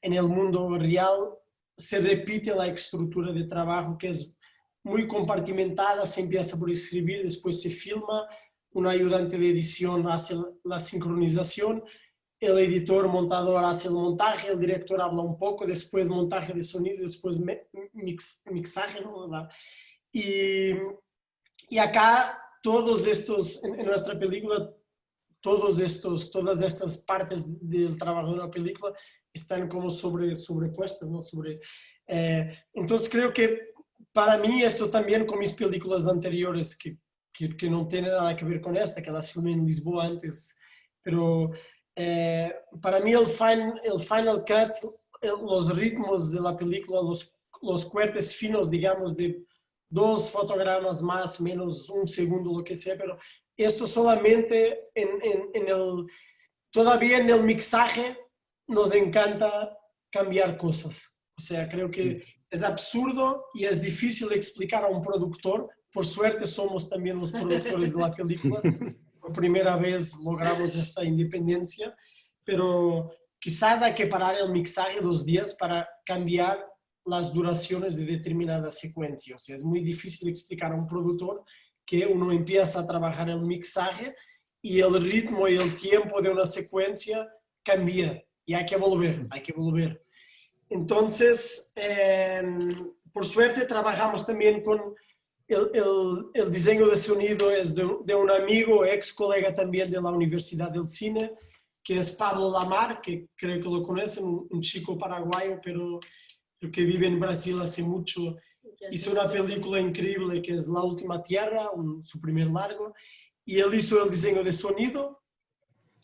C: el mundo real se repite la estructura de trabajo que es muy compartimentada, se empieza por escribir, después se filma, un ayudante de edición hace la sincronización el editor, montador hace el montaje, el director habla un poco, después montaje de sonido, después mixaje, ¿no? Y acá todos estos, en nuestra película, todas estas partes del trabajo de la película están como sobrepuestas, ¿no? Entonces creo que para mí esto también con mis películas anteriores, que no tienen nada que ver con esta, que las filmé en Lisboa antes, pero para mí el final cut, los ritmos de la película, los cortes finos, digamos, de 2 fotogramas más, menos 1 segundo, lo que sea, pero esto solamente todavía en el mixaje nos encanta cambiar cosas. O sea, creo que es absurdo y es difícil explicar a un productor. Por suerte somos también los productores de la película. Por primera vez logramos esta independencia, pero quizás hay que parar el mixaje 2 días para cambiar las duraciones de determinadas secuencias. O sea, es muy difícil explicar a un productor que uno empieza a trabajar el mixaje y el ritmo y el tiempo de una secuencia cambia y hay que volver. Entonces, por suerte trabajamos también con el diseño de sonido, es de un amigo, ex colega también de la Universidad del Cine, que es Pablo Lamar, que creo que lo conocen, un chico paraguayo, pero que vive en Brasil hace mucho. Hizo una película increíble que es La Última Tierra, su primer largo, y él hizo el diseño de sonido.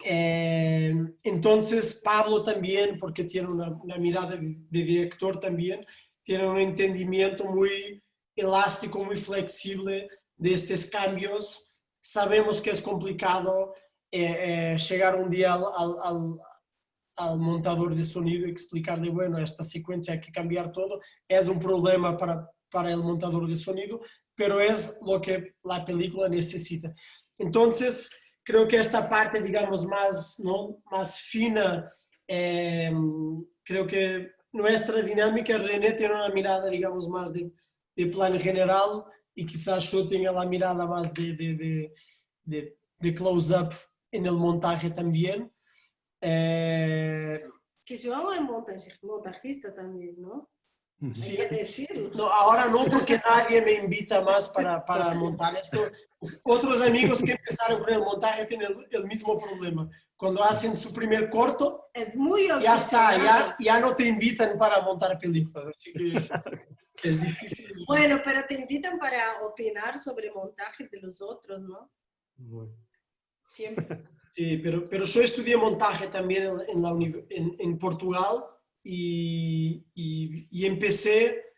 C: Entonces Pablo también, porque tiene una mirada de director también, tiene un entendimiento muy elástico, muy flexible de estos cambios. Sabemos que es complicado llegar un día al montador de sonido y explicarle, bueno, esta secuencia hay que cambiar todo. Es un problema para el montador de sonido, pero es lo que la película necesita. Entonces, creo que esta parte, digamos, más fina, creo que nuestra dinámica, René tiene una mirada, digamos, más de plan general y quizás yo tenga la mirada más de close-up en el montaje también.
B: Que João es montajista también, ¿no?
C: Sí.
B: Hay que decirlo.
C: No, ahora no, porque nadie me invita más para montar esto. Otros amigos que empezaron con el montaje tienen el mismo problema. Cuando hacen su primer corto,
B: es muy
C: ya está, ya no te invitan para montar películas, así que es difícil.
B: Bueno, pero te invitan para opinar sobre montaje de los otros, ¿no?
A: Bueno.
B: Siempre.
C: Sí, pero yo estudié montaje también en Portugal y empecé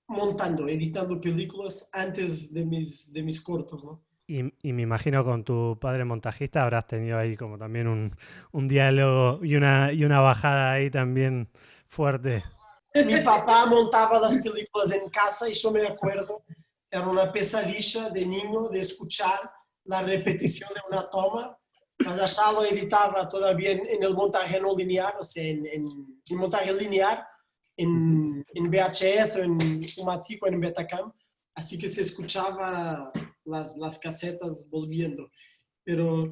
C: montando, editando películas antes de mis cortos, ¿no?
A: Y me imagino con tu padre montajista habrás tenido ahí como también un diálogo y una bajada ahí también fuerte.
C: Mi papá montaba las películas en casa y yo me acuerdo, era una pesadilla de niño de escuchar la repetición de una toma, mas allá lo editaba todavía en el montaje no lineal, o sea, en montaje lineal, en VHS o en Fumatic o en Betacam, así que se escuchaba las casetas volviendo. Pero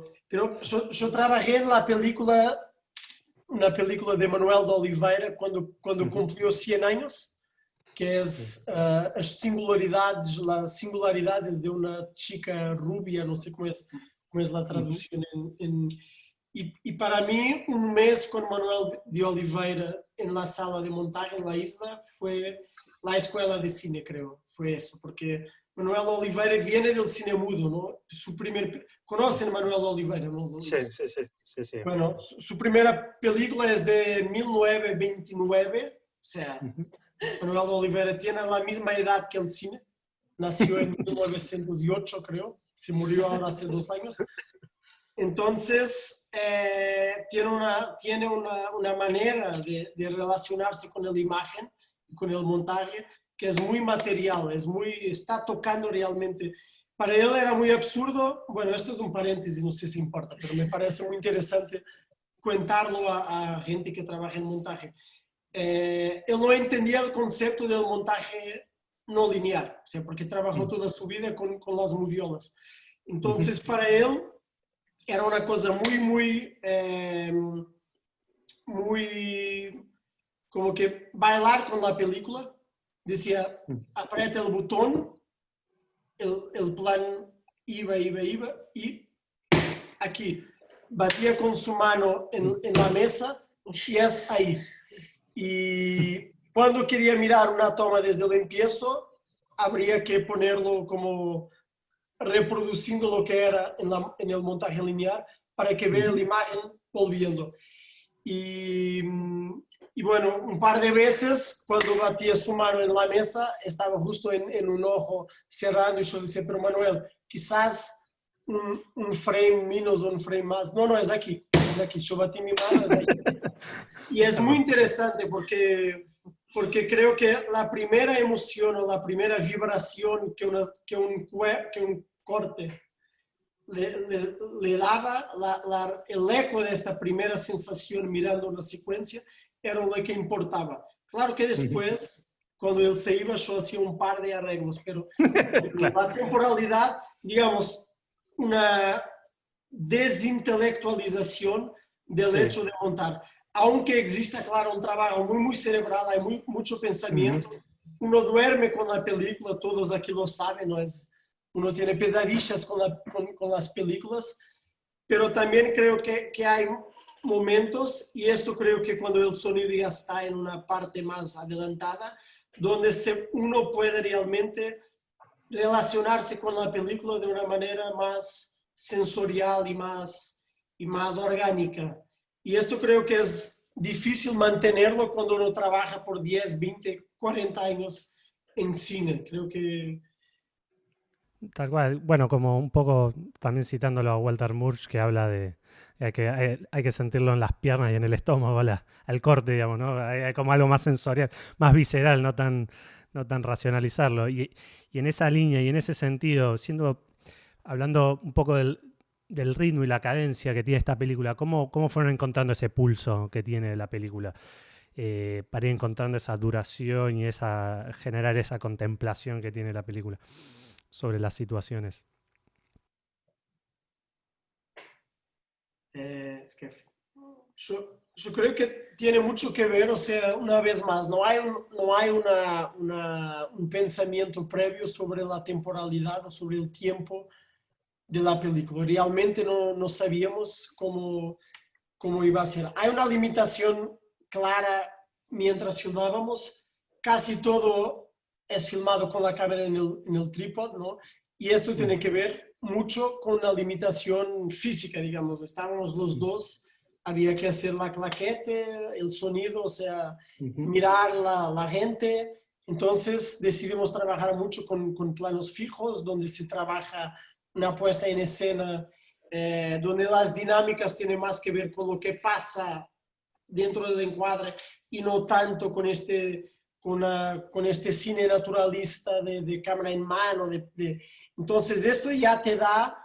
C: yo trabajé en la película, una película de Manuel de Oliveira cuando cumplió 100 años, que es las singularidades de una chica rubia, no sé cómo es la traducción. Y para mí, un mes con Manuel de Oliveira en la sala de montaje en la isla fue la escuela de cine, creo. Fue eso, porque Manuel de Oliveira viene del cine mudo, ¿no? ¿Conocen a Manuel de Oliveira? ¿No?
D: Sí.
C: Bueno, su primera película es de 1929, o sea, Manuel de Oliveira tiene la misma edad que el cine. Nació en 1908, creo. Se murió ahora hace 2 años. Entonces, tiene una manera de relacionarse con la imagen y con el montaje que es muy material, está tocando realmente. Para él era muy absurdo. Bueno, esto es un paréntesis, no sé si importa, pero me parece muy interesante contarlo a gente que trabaja en montaje. Él no entendía el concepto del montaje no lineal, o sea, porque trabajó toda su vida con las moviolas. Entonces, para él, era una cosa muy, como que bailar con la película. Decía, aprieta el botón, el plan iba y aquí. Batía con su mano en la mesa y es ahí. Y cuando quería mirar una toma desde el empiezo, habría que ponerlo como reproduciendo lo que era en el montaje lineal para que vea la imagen volviendo. Y bueno, un par de veces cuando batía su mano en la mesa, estaba justo en un ojo cerrado y yo decía, pero Manuel, quizás un frame menos o un frame más. No, es aquí, yo batí mi mano, es ahí. Y es muy interesante porque creo que la primera emoción o la primera vibración que un corte le daba, el eco de esta primera sensación mirando una secuencia era lo que importaba. Claro que después, cuando él se iba, yo hacía un par de arreglos, pero la temporalidad, digamos, una desintelectualización del hecho de montar. Aunque exista, claro, un trabajo muy cerebral, hay mucho pensamiento, uno duerme con la película, todos aquí lo saben, ¿no? Uno tiene pesadillas con las películas, pero también creo que hay momentos, y esto creo que cuando el sonido ya está en una parte más adelantada, donde uno puede realmente relacionarse con la película de una manera más sensorial y más orgánica. Y esto creo que es difícil mantenerlo cuando uno trabaja por 10, 20, 40 años en cine. Creo que...
A: Tal cual. Bueno, como un poco también citándolo a Walter Murch, que habla de que hay que sentirlo en las piernas y en el estómago, al corte, digamos, ¿no? Hay como algo más sensorial, más visceral, no tan racionalizarlo. Y en esa línea y en ese sentido, hablando un poco del ritmo y la cadencia que tiene esta película, ¿cómo fueron encontrando ese pulso que tiene la película? Para ir encontrando esa duración y generar esa contemplación que tiene la película sobre las situaciones.
C: Es que yo creo que tiene mucho que ver, o sea, una vez más, no hay un pensamiento previo sobre la temporalidad o sobre el tiempo de la película. Realmente no sabíamos cómo iba a ser. Hay una limitación clara mientras filmábamos. Casi todo es filmado con la cámara en el trípode, ¿no? Y esto tiene que ver mucho con la limitación física, digamos. Estábamos los dos, había que hacer la claquete, el sonido, o sea, mirar la gente. Entonces decidimos trabajar mucho con planos fijos, donde se trabaja una puesta en escena, donde las dinámicas tienen más que ver con lo que pasa dentro del encuadre y no tanto con este cine naturalista de cámara en mano. Entonces esto ya te da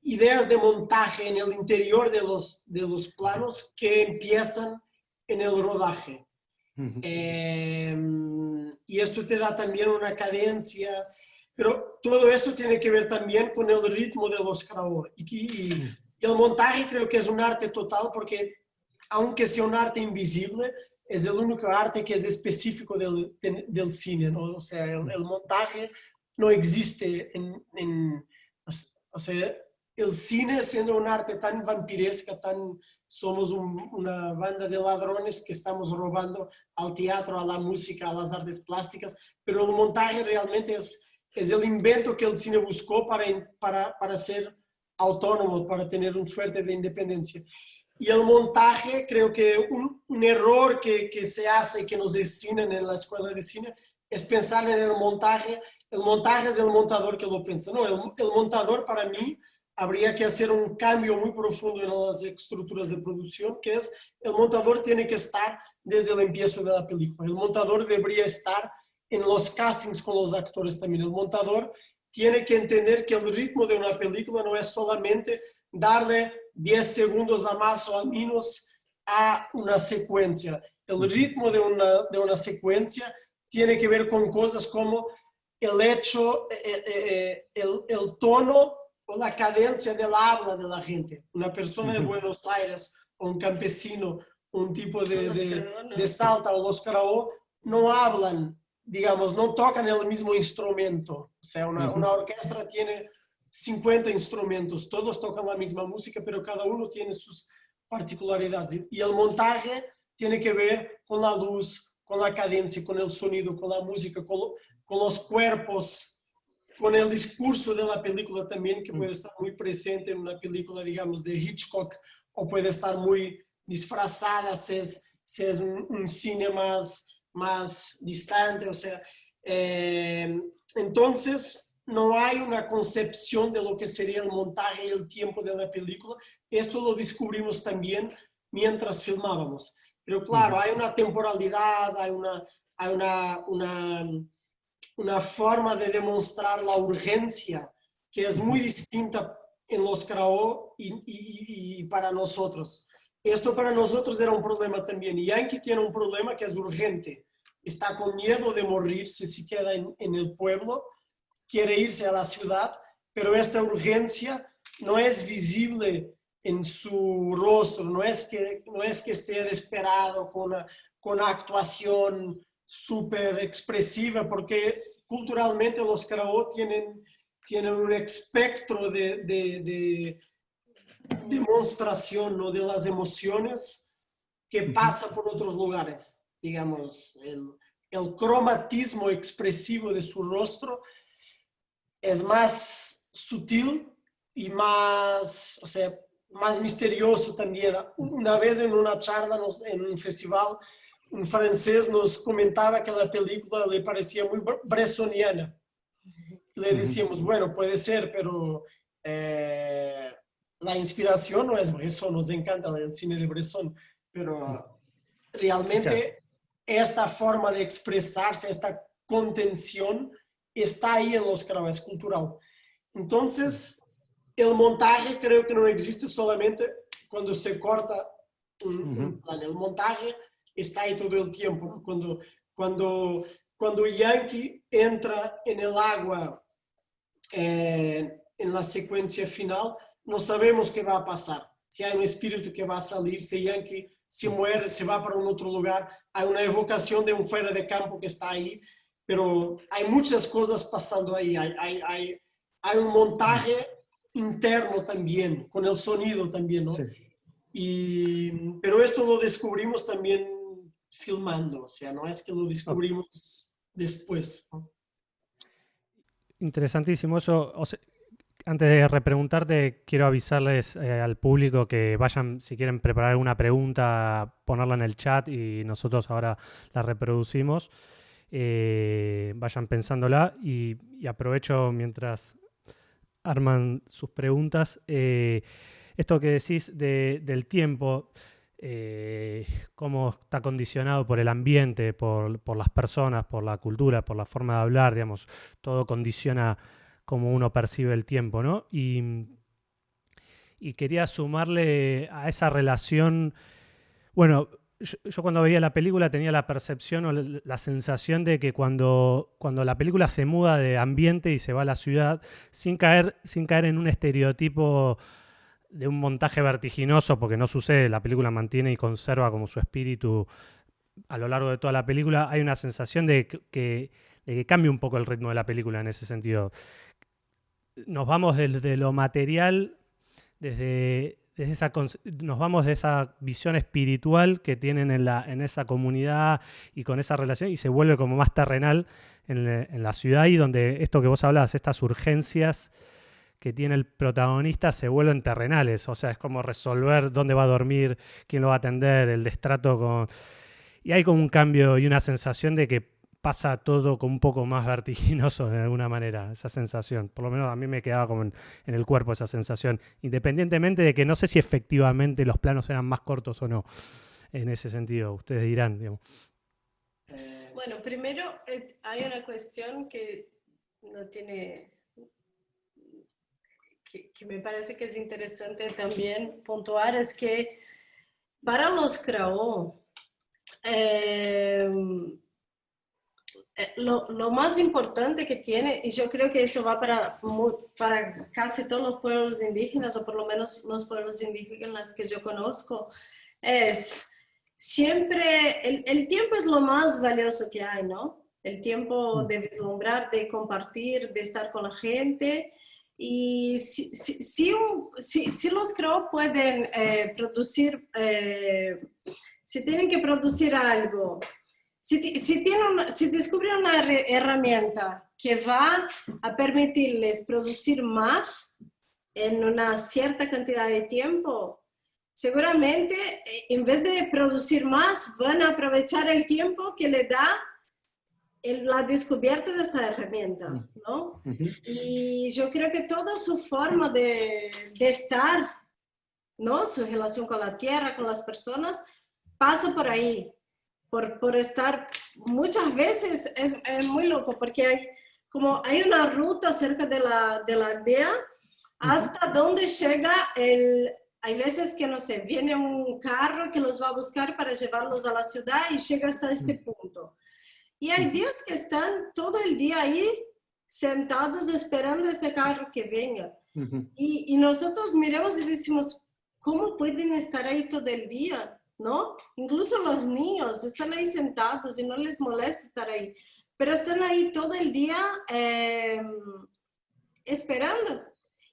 C: ideas de montaje en el interior de los planos que empiezan en el rodaje. Y esto te da también una cadencia, pero todo esto tiene que ver también con el ritmo de los creadores. Y el montaje creo que es un arte total porque, aunque sea un arte invisible, es el único arte que es específico del cine, ¿no? O sea, el montaje no existe o sea, el cine siendo un arte tan vampiresca, somos una banda de ladrones que estamos robando al teatro, a la música, a las artes plásticas, pero el montaje realmente es el invento que el cine buscó para ser autónomo, para tener una suerte de independencia. Y el montaje, creo que un error que se hace y que nos enseñan en la escuela de cine es pensar en el montaje. El montaje es el montador que lo piensa. No, el montador para mí habría que hacer un cambio muy profundo en las estructuras de producción, que es el montador tiene que estar desde el empiezo de la película. El montador debería estar en los castings con los actores también. El montador tiene que entender que el ritmo de una película no es solamente darle 10 segundos a más o a menos a una secuencia. El ritmo de una secuencia tiene que ver con cosas como el hecho, el tono o la cadencia del habla de la gente. Una persona de Buenos Aires o un campesino, un tipo de Salta o los Caraó, no hablan, digamos, no tocan el mismo instrumento. O sea, una orquesta tiene 50 instrumentos, todos tocan la misma música, pero cada uno tiene sus particularidades. Y el montaje tiene que ver con la luz, con la cadencia, con el sonido, con la música, con los cuerpos, con el discurso de la película también, que puede estar muy presente en una película, digamos, de Hitchcock, o puede estar muy disfrazada si es un cine más distante. O sea, entonces no hay una concepción de lo que sería el montaje y el tiempo de la película. Esto lo descubrimos también mientras filmábamos. Pero claro, hay una temporalidad, hay una forma de demostrar la urgencia que es muy distinta en los Caraó y para nosotros. Esto para nosotros era un problema también. Yankee tiene un problema que es urgente. Está con miedo de morir si se queda en el pueblo, quiere irse a la ciudad, pero esta urgencia no es visible en su rostro, no es que esté desesperado con actuación súper expresiva, porque culturalmente los Caraó tienen un espectro de demostración, ¿no?, de las emociones que pasa por otros lugares. Digamos, el cromatismo expresivo de su rostro es más sutil y más, o sea, más misterioso también. Una vez en una charla en un festival, un francés nos comentaba que la película le parecía muy bressoniana. Le decíamos, bueno, puede ser, pero la inspiración no es Bresson, nos encanta el cine de Bresson, pero realmente esta forma de expresarse, esta contención, está ahí en los Caraó, es cultural. Entonces, el montaje creo que no existe solamente cuando se corta un plan. El montaje está ahí todo el tiempo. Cuando Yankee entra en el agua en la secuencia final, no sabemos qué va a pasar. Si hay un espíritu que va a salir, si Yankee se muere, se va para un otro lugar, hay una evocación de un fuera de campo que está ahí, pero hay muchas cosas pasando ahí. Hay un montaje interno también, con el sonido también, ¿no? Sí. Pero esto lo descubrimos también filmando, o sea, no es que lo descubrimos después, ¿no?
A: Interesantísimo eso. O sea, antes de repreguntarte, quiero avisarles al público que vayan, si quieren preparar alguna pregunta, ponerla en el chat y nosotros ahora la reproducimos. Vayan pensándola y aprovecho mientras arman sus preguntas. Esto que decís del tiempo, cómo está condicionado por el ambiente, por las personas, por la cultura, por la forma de hablar, digamos, todo condiciona cómo uno percibe el tiempo, ¿no? Y quería sumarle a esa relación, bueno, yo cuando veía la película tenía la percepción o la sensación de que cuando la película se muda de ambiente y se va a la ciudad, sin caer en un estereotipo de un montaje vertiginoso, porque no sucede, la película mantiene y conserva como su espíritu a lo largo de toda la película, hay una sensación de que cambia un poco el ritmo de la película en ese sentido. Nos vamos de lo material, nos vamos de esa visión espiritual que tienen en esa comunidad y con esa relación, y se vuelve como más terrenal en la ciudad, y donde esto que vos hablabas, estas urgencias que tiene el protagonista se vuelven terrenales. O sea, es como resolver dónde va a dormir, quién lo va a atender, el destrato con... Y hay como un cambio y una sensación de que pasa todo como un poco más vertiginoso de alguna manera, esa sensación. Por lo menos a mí me quedaba como en el cuerpo esa sensación, independientemente de que no sé si efectivamente los planos eran más cortos o no. En ese sentido, ustedes dirán, digamos.
B: Bueno, primero hay una cuestión que no tiene... que me parece que es interesante también puntuar, es que para los Caraó, lo más importante que tiene, y yo creo que eso va para casi todos los pueblos indígenas, o por lo menos los pueblos indígenas que yo conozco, es siempre, el tiempo es lo más valioso que hay, ¿no? El tiempo de vislumbrar, de compartir, de estar con la gente. Y si los CRO pueden producir, si tienen que producir algo, si descubren una herramienta que va a permitirles producir más en una cierta cantidad de tiempo, seguramente en vez de producir más, van a aprovechar el tiempo que le da la descubierta de esta herramienta, ¿no? Y yo creo que toda su forma de estar, ¿no? Su relación con la tierra, con las personas, pasa por ahí. Por estar, muchas veces es muy loco, porque hay una ruta cerca de la aldea hasta donde llega hay veces que, no sé, viene un carro que los va a buscar para llevarlos a la ciudad y llega hasta este punto. Y hay días que están todo el día ahí sentados esperando ese carro que venga. Y nosotros miramos y decimos, ¿cómo pueden estar ahí todo el día? ¿No? Incluso los niños están ahí sentados y no les molesta estar ahí, pero están ahí todo el día esperando.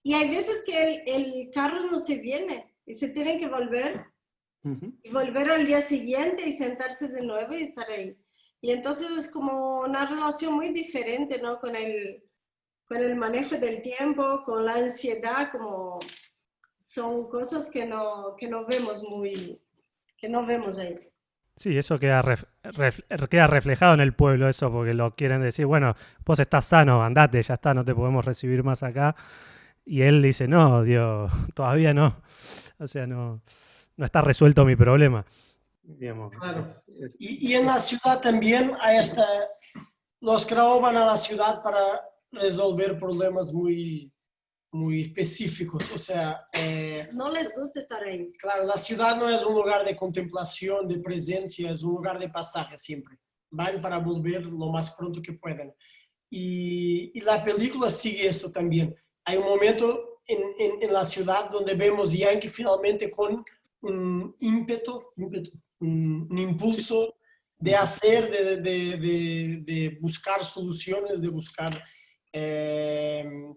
B: Y hay veces que el carro no se viene y se tienen que volver y volver al día siguiente y sentarse de nuevo y estar ahí. Y entonces es como una relación muy diferente, ¿no? Con el manejo del tiempo, con la ansiedad, como son cosas que no vemos que no vemos ahí.
A: Sí, eso queda reflejado en el pueblo, eso, porque lo quieren decir, bueno, vos estás sano, andate, ya está, no te podemos recibir más acá. Y él dice, no, Dios, todavía no. O sea, no está resuelto mi problema. Digamos.
C: Claro. Y en la ciudad también hay los CRAO van a la ciudad para resolver problemas muy específicos, o sea...
B: no les gusta estar ahí.
C: Claro, la ciudad no es un lugar de contemplación, de presencia, es un lugar de pasaje siempre. Van para volver lo más pronto que puedan. Y la película sigue esto también. Hay un momento en la ciudad donde vemos Yankee finalmente con un ímpetu, un impulso de hacer, de buscar soluciones, de buscar...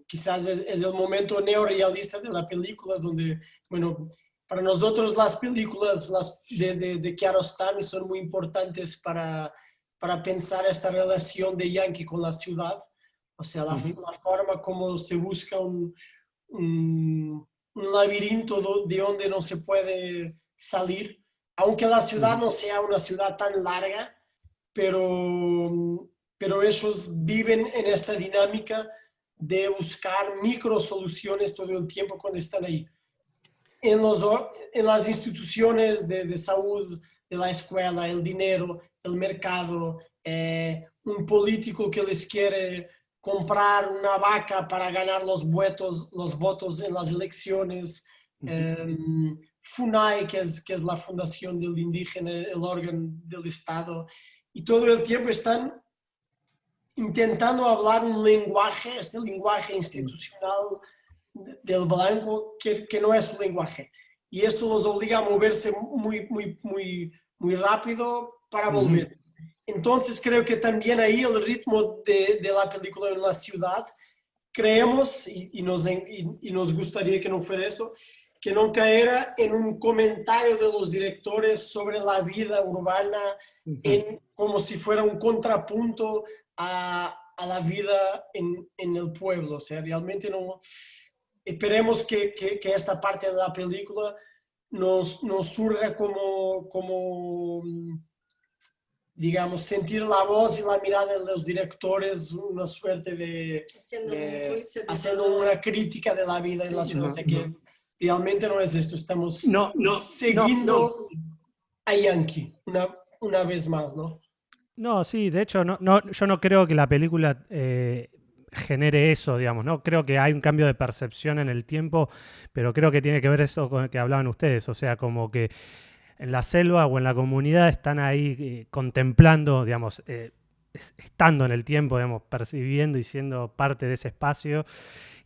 C: quizás es el momento neorrealista de la película donde, bueno, para nosotros las películas de Kiarostami son muy importantes para pensar esta relación de Yankee con la ciudad, o sea, la forma como se busca un laberinto de donde no se puede salir, aunque la ciudad no sea una ciudad tan larga, pero ellos viven en esta dinámica de buscar micro soluciones todo el tiempo cuando están ahí. En las instituciones de salud, de la escuela, el dinero, el mercado, un político que les quiere comprar una vaca para ganar los votos en las elecciones, FUNAI, que es la fundación del indígena, el órgano del Estado, y todo el tiempo están intentando hablar un lenguaje, este lenguaje institucional del blanco, que no es su lenguaje. Y esto los obliga a moverse muy rápido para volver. Entonces creo que también ahí el ritmo de la película en la ciudad, creemos, y nos gustaría que no fuera esto, que no caera en un comentario de los directores sobre la vida urbana, como si fuera un contrapunto a la vida en el pueblo. O sea, realmente no... Esperemos que esta parte de la película nos surja como, digamos, sentir la voz y la mirada de los directores, una suerte de haciendo una crítica de la vida en la ciudad. O sea, que realmente no es esto, estamos siguiendo a Yankee una vez más, ¿no?
A: No, sí, de hecho, yo no creo que la película genere eso, digamos, ¿no? Creo que hay un cambio de percepción en el tiempo, pero creo que tiene que ver eso con lo que hablaban ustedes, o sea, como que en la selva o en la comunidad están ahí contemplando, digamos, estando en el tiempo, digamos, percibiendo y siendo parte de ese espacio.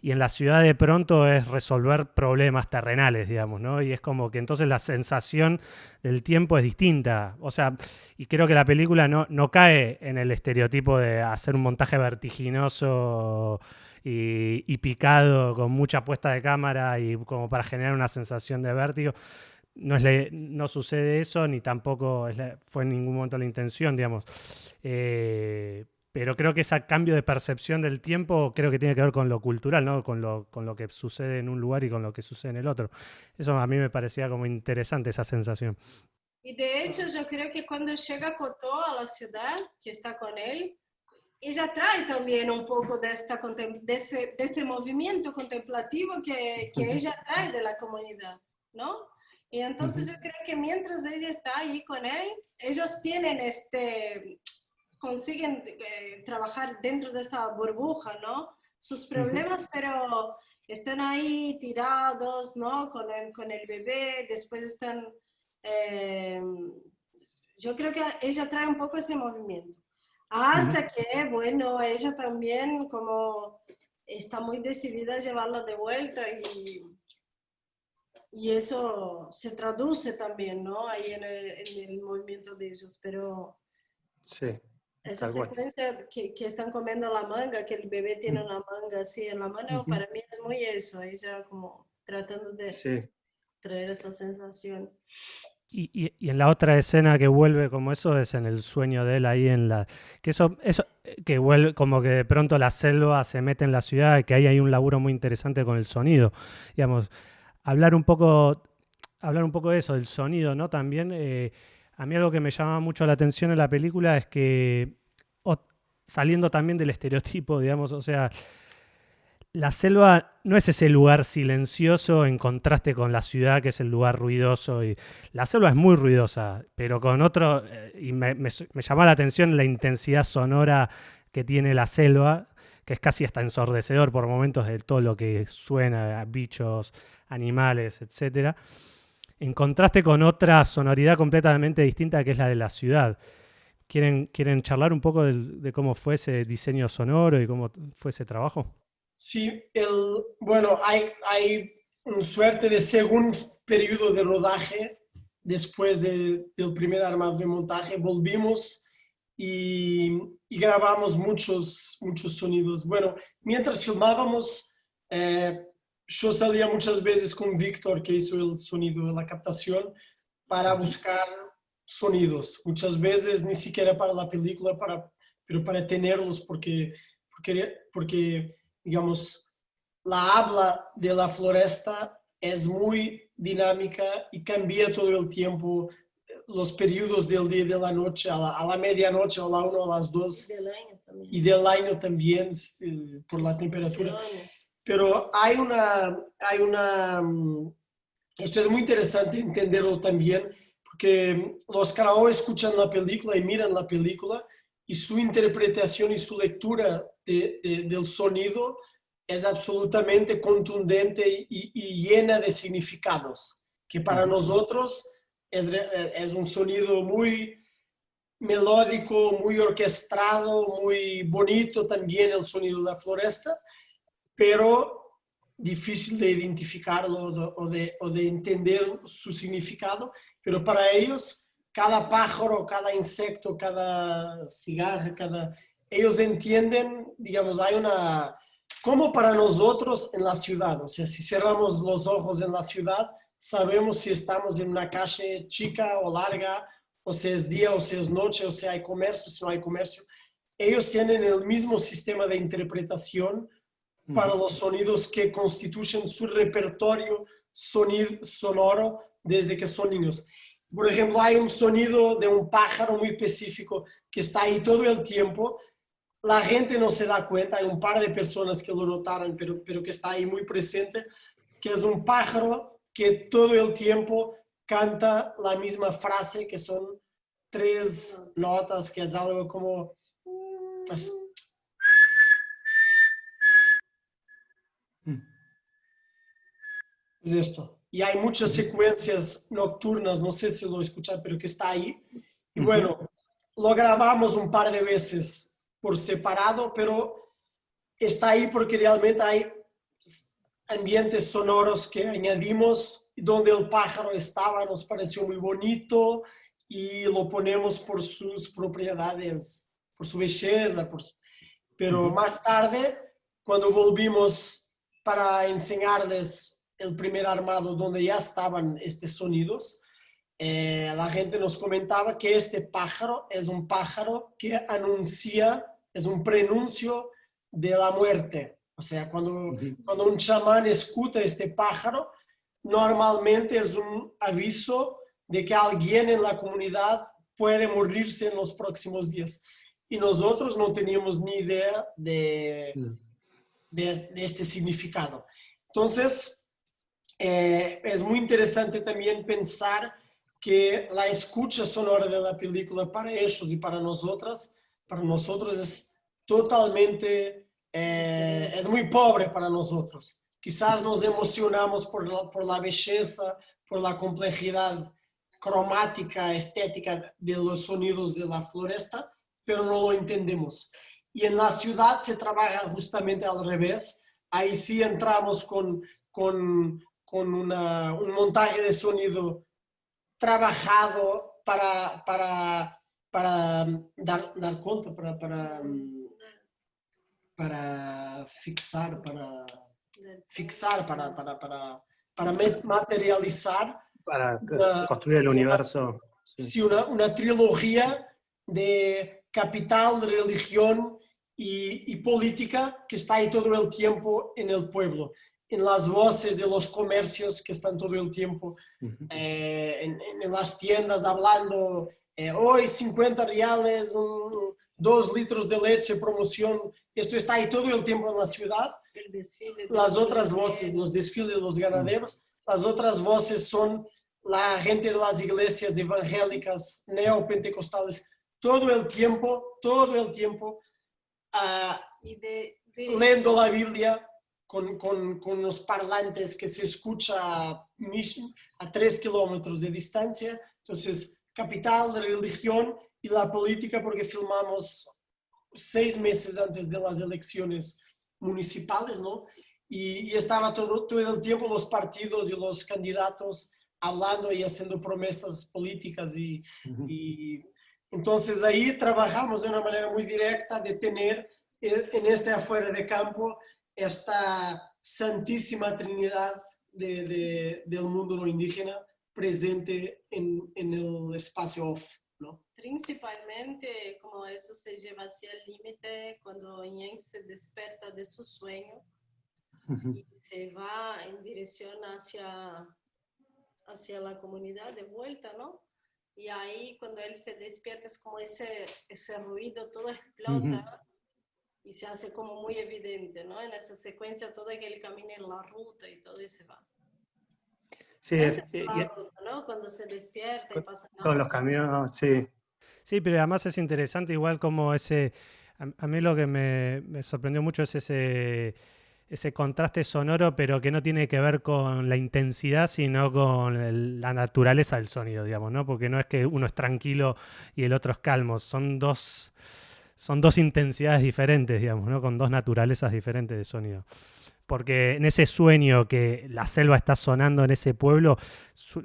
A: Y en la ciudad de pronto es resolver problemas terrenales, digamos, ¿no? Y es como que entonces la sensación del tiempo es distinta. O sea, y creo que la película no cae en el estereotipo de hacer un montaje vertiginoso y picado con mucha puesta de cámara y como para generar una sensación de vértigo. No sucede eso, ni tampoco fue en ningún momento la intención, digamos. Pero creo que ese cambio de percepción del tiempo creo que tiene que ver con lo cultural, ¿no? Con lo que sucede en un lugar y con lo que sucede en el otro. Eso a mí me parecía como interesante esa sensación.
B: Y de hecho yo creo que cuando llega Cotó a la ciudad, que está con él, ella trae también un poco de ese movimiento contemplativo que ella trae de la comunidad, ¿no? Y entonces yo creo que mientras ella está ahí con él, ellos tienen consiguen trabajar dentro de esta burbuja, ¿no? Sus problemas, pero están ahí tirados, ¿no? Con el bebé, después están... eh, yo creo que ella trae un poco ese movimiento. Hasta que, bueno, ella también como está muy decidida a llevarlo de vuelta y eso se traduce también, ¿no? Ahí en el movimiento de ellos, pero
A: Sí,
B: esa
A: tal cual.
B: secuencia que están comiendo la manga, que el bebé tiene una manga así en la mano, para mí es muy eso, ella como tratando de
A: Sí.
B: traer esa sensación.
A: Y en la otra escena que vuelve como eso es en el sueño de él ahí en la... Que eso que vuelve como que de pronto la selva se mete en la ciudad y que ahí hay un laburo muy interesante con el sonido. Digamos, hablar un poco, hablar un poco de eso, del sonido, ¿no? También, a mí algo que me llama mucho la atención en la película es que, saliendo también del estereotipo, digamos, o sea, la selva no es ese lugar silencioso en contraste con la ciudad, que es el lugar ruidoso. Y la selva es muy ruidosa, pero con otro... y me llama la atención la intensidad sonora que tiene la selva, que es casi hasta ensordecedor por momentos de todo lo que suena, bichos, animales, etcétera. En contraste con otra sonoridad completamente distinta que es la de la ciudad. ¿Quieren charlar un poco de cómo fue ese diseño sonoro y cómo fue ese trabajo?
C: Sí, bueno, hay una suerte de segundo periodo de rodaje después del primer armado de montaje. Volvimos y grabamos muchos sonidos. Bueno, mientras filmábamos, yo salía muchas veces con Víctor, que hizo el sonido, la captación, para buscar sonidos. Muchas veces ni siquiera para la película, pero para tenerlos, porque digamos, la habla de la floresta es muy dinámica y cambia todo el tiempo, los periodos del día y de la noche, a la medianoche, a la 1, a las 2, y del año también, por la temperatura. Pero esto es muy interesante entenderlo también, porque los karaó escuchan la película y miran la película, y su interpretación y su lectura del sonido es absolutamente contundente y llena de significados, que para nosotros es un sonido muy melódico, muy orquestado, muy bonito también el sonido de la floresta, pero difícil de identificarlo o de entender su significado, pero para ellos cada pájaro, cada insecto, cada cigarra, ellos entienden, digamos, hay una, como para nosotros en la ciudad, o sea, si cerramos los ojos en la ciudad, sabemos si estamos en una calle chica o larga, o si es día o si es noche, o si hay comercio, si no hay comercio. Ellos tienen el mismo sistema de interpretación para los sonidos que constituyen su repertorio sonoro desde que son niños. Por ejemplo, hay un sonido de un pájaro muy específico que está ahí todo el tiempo. La gente no se da cuenta, hay un par de personas que lo notaron, pero que está ahí muy presente, que es un pájaro que todo el tiempo canta la misma frase, que son 3 notas, que es algo como... Es esto. Y hay muchas secuencias nocturnas, no sé si lo escuchan, pero que está ahí. Y bueno, lo grabamos un par de veces por separado, pero está ahí porque realmente hay ambientes sonoros que añadimos donde el pájaro estaba, nos pareció muy bonito y lo ponemos por sus propiedades, por su belleza, pero más tarde, cuando volvimos para enseñarles el primer armado donde ya estaban estos sonidos, la gente nos comentaba que este pájaro es un pájaro que anuncia, es un prenuncio de la muerte. O sea, cuando un chamán escucha este pájaro, normalmente es un aviso de que alguien en la comunidad puede morirse en los próximos días. Y nosotros no teníamos ni idea de este significado. Entonces, es muy interesante también pensar que la escucha sonora de la película para ellos y para nosotros es totalmente, es muy pobre para nosotros. Quizás nos emocionamos por la belleza, por la complejidad cromática, estética de los sonidos de la floresta, pero no lo entendemos. Y en la ciudad se trabaja justamente al revés. Ahí sí entramos con un montaje de sonido trabajado para dar cuenta, para fixar, para materializar.
A: Para construir el universo.
C: Sí, una trilogía de capital, religión y política que está ahí todo el tiempo en el pueblo, en las voces de los comercios que están todo el tiempo en las tiendas hablando, hoy 50 reales, 2 litros de leche, promoción. Esto está ahí todo el tiempo en la ciudad. Las otras voces, los desfiles de los ganaderos, las otras voces son la gente de las iglesias evangélicas, neopentecostales, todo el tiempo, leyendo la Biblia con los parlantes que se escucha a 3 kilómetros de distancia. Entonces, capital, religión y la política, porque filmamos 6 meses antes de las elecciones municipales, ¿no? Y estaba todo el tiempo los partidos y los candidatos hablando y haciendo promesas políticas y entonces ahí trabajamos de una manera muy directa de tener en este afuera de campo esta santísima trinidad del mundo no indígena presente en el espacio off, ¿no?
B: Principalmente, como eso se lleva hacia el límite cuando Yang se despierta de su sueño y se va en dirección hacia la comunidad de vuelta, ¿no? Y ahí cuando él se despierta es como ese ruido, todo explota y se hace como muy evidente, ¿no? En esa secuencia todo que él camina en la ruta y todo y se va.
A: Sí,
B: ¿no? Cuando se despierta y pasa
A: con los camiones, sí. Sí, pero además es interesante igual como a mí lo que me sorprendió mucho es ese contraste sonoro, pero que no tiene que ver con la intensidad, sino con la naturaleza del sonido, digamos, ¿no? Porque no es que uno es tranquilo y el otro es calmo, son dos intensidades diferentes, digamos, ¿no? Con dos naturalezas diferentes de sonido. Porque en ese sueño que la selva está sonando en ese pueblo,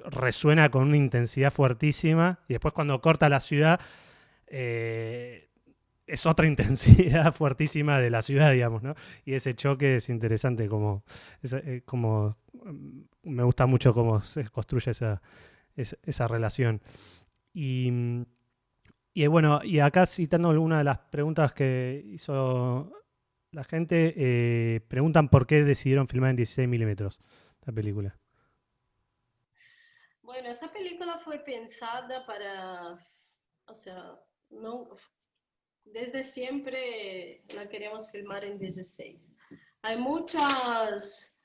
A: resuena con una intensidad fuertísima, y después cuando corta la ciudad, es otra intensidad fuertísima de la ciudad, digamos, ¿no? Y ese choque es interesante, como me gusta mucho cómo se construye esa relación. Y bueno, y acá citando alguna de las preguntas que hizo la gente, preguntan por qué decidieron filmar en 16 milímetros la película.
B: Bueno, esa película fue pensada para, o sea, no, desde siempre la queríamos filmar en 16. Hay muchas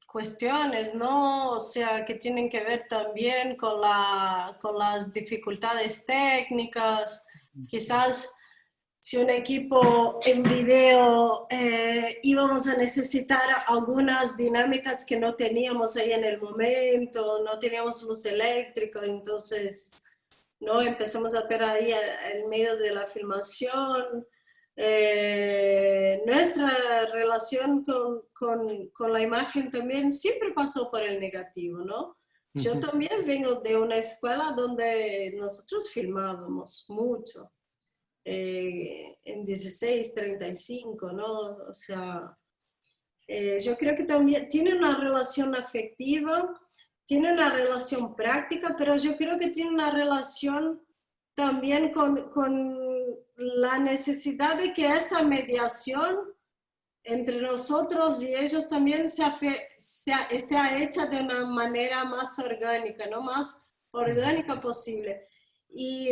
B: cuestiones, ¿no? O sea, que tienen que ver también con las dificultades técnicas. Quizás si un equipo en video íbamos a necesitar algunas dinámicas que no teníamos ahí en el momento, no teníamos luz eléctrica, entonces ¿no? Empezamos a ver ahí en medio de la filmación. Nuestra relación con la imagen también siempre pasó por el negativo, ¿no? Yo también vengo de una escuela donde nosotros filmábamos mucho, en 16:35, ¿no? O sea, yo creo que también tiene una relación afectiva, tiene una relación práctica, pero yo creo que tiene una relación también con la necesidad de que esa mediación entre nosotros y ellos también esté hecha de una manera más orgánica, ¿no? Más orgánica posible. Y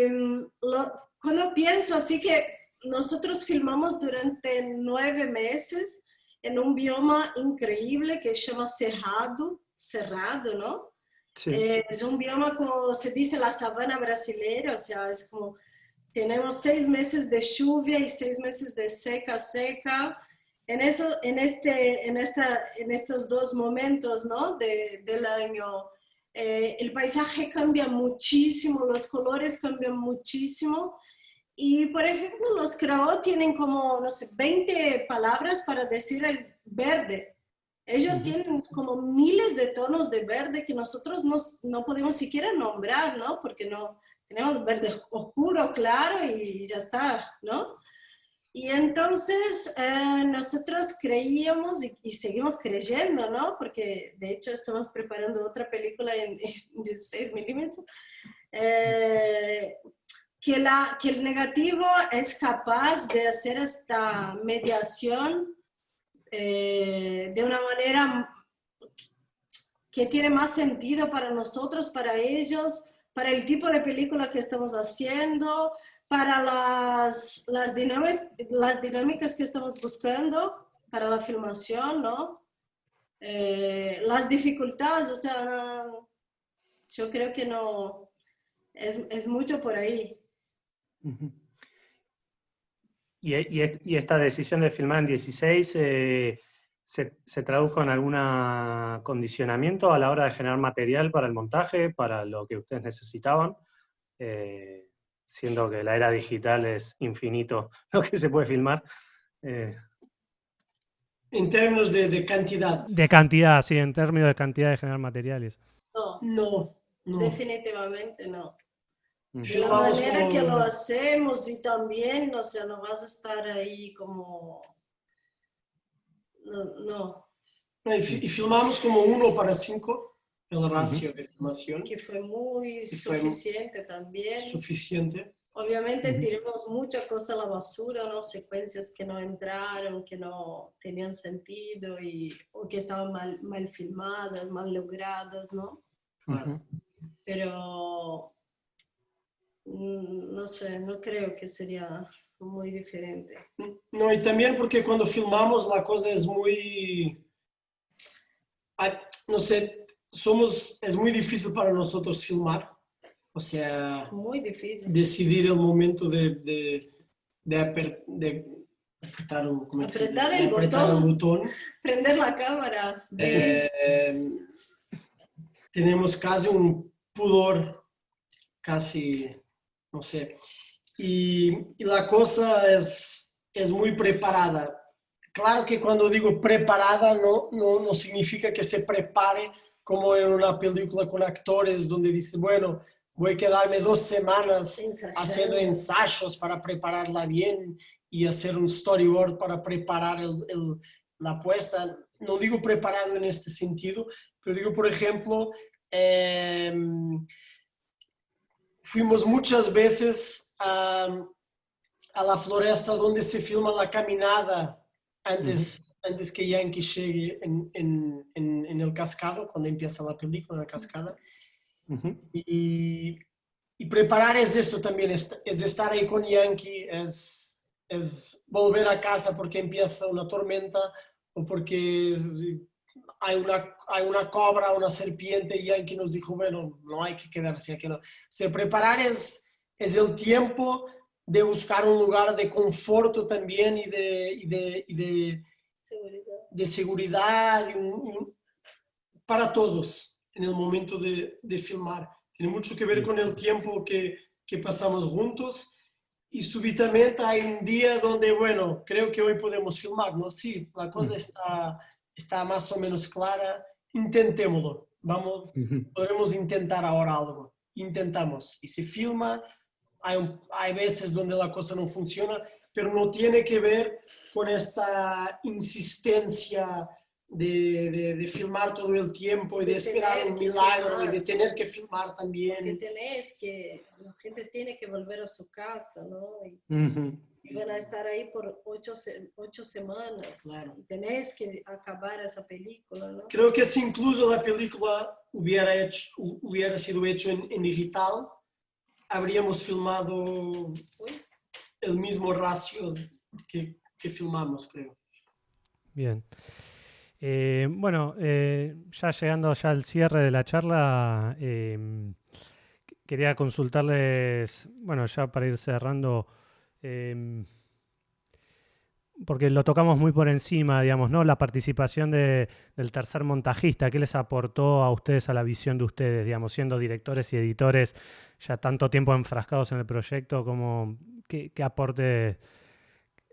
B: cuando pienso así que nosotros filmamos durante 9 meses en un bioma increíble que se llama Cerrado, ¿no?
A: Sí.
B: Es un bioma, como se dice, la sabana brasileña, o sea, es como, tenemos 6 meses de lluvia y 6 meses de seca. En estos 2 momentos, ¿no? del año, el paisaje cambia muchísimo, los colores cambian muchísimo. Y, por ejemplo, los Krao tienen como, no sé, 20 palabras para decir el verde. Ellos tienen como miles de tonos de verde que nosotros no podemos siquiera nombrar, ¿no? Porque no tenemos verde oscuro, claro, y ya está, ¿no? Y entonces nosotros creíamos y seguimos creyendo, ¿no? Porque de hecho estamos preparando otra película en 16 milímetros. Que el negativo es capaz de hacer esta mediación de una manera que tiene más sentido para nosotros, para ellos, para el tipo de película que estamos haciendo, para las dinámicas que estamos buscando para la filmación, ¿no? Las dificultades, o sea, yo creo que no, es mucho por ahí.
A: ¿Y esta decisión de filmar en 16 se tradujo en algún condicionamiento a la hora de generar material para el montaje, para lo que ustedes necesitaban? Siendo que la era digital es infinito lo que se puede filmar.
C: En términos de cantidad.
A: De cantidad, sí, en términos de cantidad de generar materiales.
C: No.
B: Definitivamente no. De la
C: Filmamos
B: manera que lo
C: como...
B: hacemos y también, o sea, no vas a estar ahí como... No.
C: Y filmamos como 1:5, el ratio de filmación.
B: Que fue muy suficiente también.
C: Suficiente.
B: Obviamente tiramos mucha cosa a la basura, ¿no? Secuencias que no entraron, que no tenían sentido o que estaban mal filmadas, mal logradas, ¿no? Pero no sé, no creo que sería muy diferente.
C: No, y también porque cuando filmamos la cosa es muy... No sé, es muy difícil para nosotros filmar. O sea,
B: muy difícil.
C: Decidir el momento de apretar
B: el
C: botón.
B: Prender la cámara.
C: Tenemos casi un pudor, casi, no sé. Y la cosa es muy preparada. Claro que cuando digo preparada no significa que se prepare como en una película con actores donde dices, bueno, voy a quedarme 2 semanas haciendo ensayos para prepararla bien y hacer un storyboard para preparar la puesta. No digo preparado en este sentido, pero digo, por ejemplo, fuimos muchas veces a la floresta donde se filma la caminada antes que Yankee llegue en el cascado, cuando empieza la película en la cascada. Y preparar es esto también, es estar ahí con Yankee, es volver a casa porque empieza una tormenta o porque hay una cobra, una serpiente, y Yankee nos dijo, bueno, no hay que quedarse aquí. No. O sea, preparar es el tiempo de buscar un lugar de conforto también y de seguridad para todos en el momento de filmar. Tiene mucho que ver con el tiempo que que pasamos juntos. Y súbitamente hay un día donde, bueno, creo que hoy podemos filmar, ¿no? Sí, la cosa está más o menos clara. Intentémoslo. Vamos, podemos intentar ahora algo. Intentamos. Y se filma. Hay veces donde la cosa no funciona, pero no tiene que ver con esta insistencia de filmar todo el tiempo y de esperar un milagro y de tener que filmar también.
B: La gente tiene que volver a su casa, ¿no? Y van a estar ahí por 8 semanas.
C: Claro.
B: Y tenés que acabar esa película, ¿no?
C: Creo que si incluso la película hubiera sido hecho en digital, habríamos filmado el mismo ratio que filmamos, creo.
A: Bien. Bueno, ya llegando ya al cierre de la charla, quería consultarles, bueno, ya para ir cerrando, porque lo tocamos muy por encima, digamos, ¿no? La participación del tercer montajista, ¿qué les aportó a ustedes, a la visión de ustedes, digamos, siendo directores y editores ya tanto tiempo enfrascados en el proyecto, como qué aporte,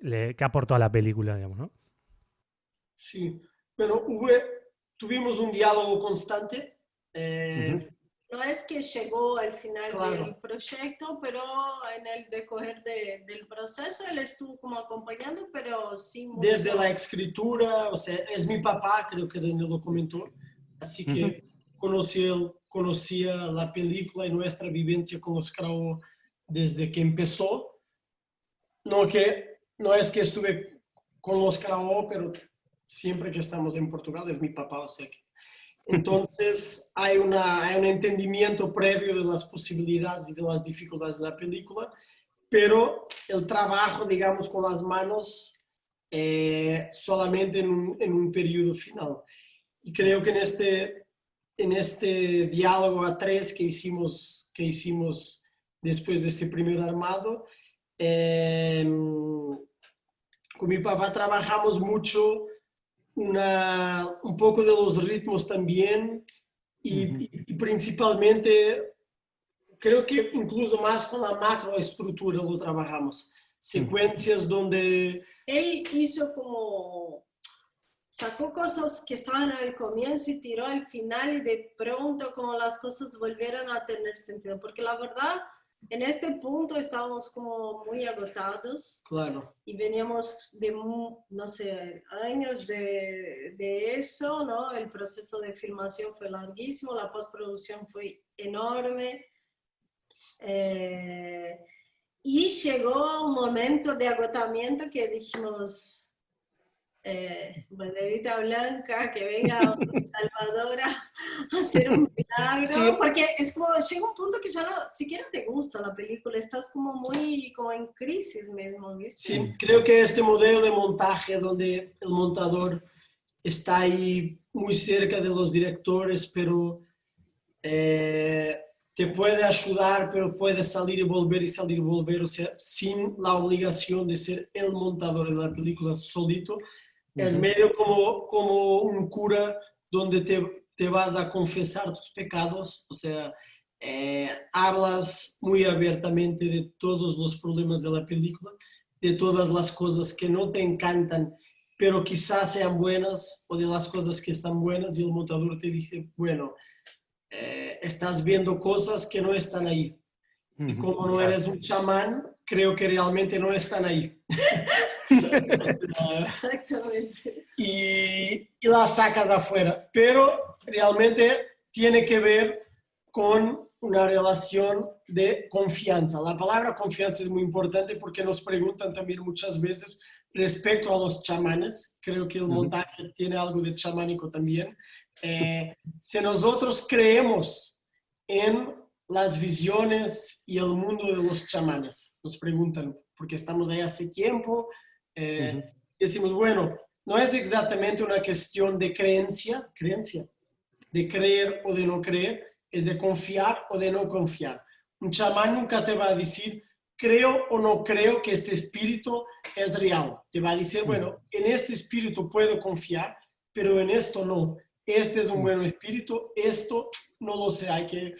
A: qué aportó a la película, digamos, ¿no?
C: Sí, pero tuvimos un diálogo constante.
B: No es que llegó al final
C: Claro.
B: del proyecto, pero en el decorrer del proceso él estuvo como acompañando, pero sí mucho.
C: Desde la escritura, o sea, es mi papá, creo que él lo comentó, así que conocía la película y nuestra vivencia con los Crow desde que empezó. No es que estuve con los Crow, pero siempre que estamos en Portugal es mi papá, o sea que entonces hay un entendimiento previo de las posibilidades y de las dificultades de la película, pero el trabajo, digamos, con las manos solamente en un periodo final. Y creo que en este diálogo a tres que hicimos después de este primer armado, con mi papá trabajamos mucho un poco de los ritmos también y principalmente creo que incluso más con la macroestructura lo trabajamos. Secuencias donde...
B: Él hizo como... Sacó cosas que estaban al comienzo y tiró al final y de pronto como las cosas volvieron a tener sentido. Porque la verdad, en este punto estábamos como muy agotados.
C: Claro.
B: Y veníamos de, no sé, años de eso, ¿no? El proceso de filmación fue larguísimo, la postproducción fue enorme. Y llegó un momento de agotamiento que dijimos... banderita blanca, que venga Salvador a hacer un milagro,
C: Sí.
B: porque es como, llega un punto que ya no siquiera te gusta la película, estás como muy como en crisis mismo, ¿viste?
C: Sí, creo que este modelo de montaje donde el montador está ahí muy cerca de los directores, pero te puede ayudar, pero puede salir y volver, o sea, sin la obligación de ser el montador de la película solito. Es medio como un cura donde te vas a confesar tus pecados, o sea, hablas muy abiertamente de todos los problemas de la película, de todas las cosas que no te encantan, pero quizás sean buenas, o de las cosas que están buenas, y el montador te dice, bueno, estás viendo cosas que no están ahí. Y como no eres un chamán, creo que realmente no están ahí.
B: Exactamente.
C: Y las sacas afuera. Pero realmente tiene que ver con una relación de confianza. La palabra confianza es muy importante porque nos preguntan también muchas veces respecto a los chamanes. Creo que el montaje tiene algo de chamánico también. Si nosotros creemos en las visiones y el mundo de los chamanes, nos preguntan, porque estamos ahí hace tiempo, decimos, bueno, no es exactamente una cuestión de creencia, de creer o de no creer, es de confiar o de no confiar. Un chamán nunca te va a decir, creo o no creo que este espíritu es real. Te va a decir, bueno, en este espíritu puedo confiar, pero en esto no. Este es un buen espíritu, esto no lo sé, hay que...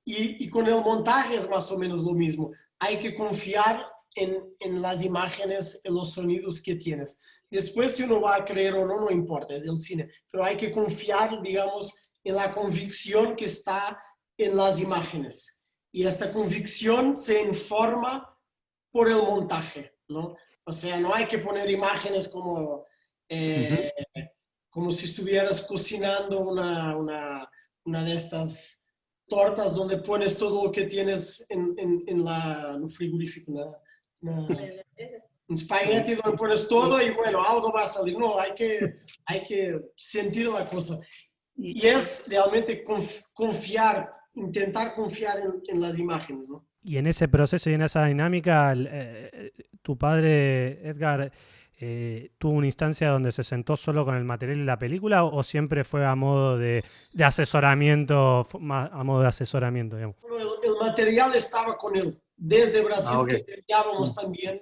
C: Y con el montaje es más o menos lo mismo. Hay que confiar en las imágenes, en los sonidos que tienes. Después, si uno va a creer o no, no importa, es el cine. Pero hay que confiar, digamos, en la convicción que está en las imágenes. Y esta convicción se informa por el montaje, ¿no? O sea, no hay que poner imágenes como si estuvieras cocinando una de estas tortas donde pones todo lo que tienes en no frigorífico, un espagueti donde pones todo y bueno, algo va a salir. No, hay que sentir la cosa. Y es realmente confiar, intentar confiar en las imágenes, ¿no?
A: Y en ese proceso y en esa dinámica, tu padre, Edgar, ¿tuvo una instancia donde se sentó solo con el material y la película o siempre fue a modo de asesoramiento, a modo de asesoramiento, digamos?
C: Bueno, el material estaba con él desde Brasil,
A: Okay.
C: que enviábamos también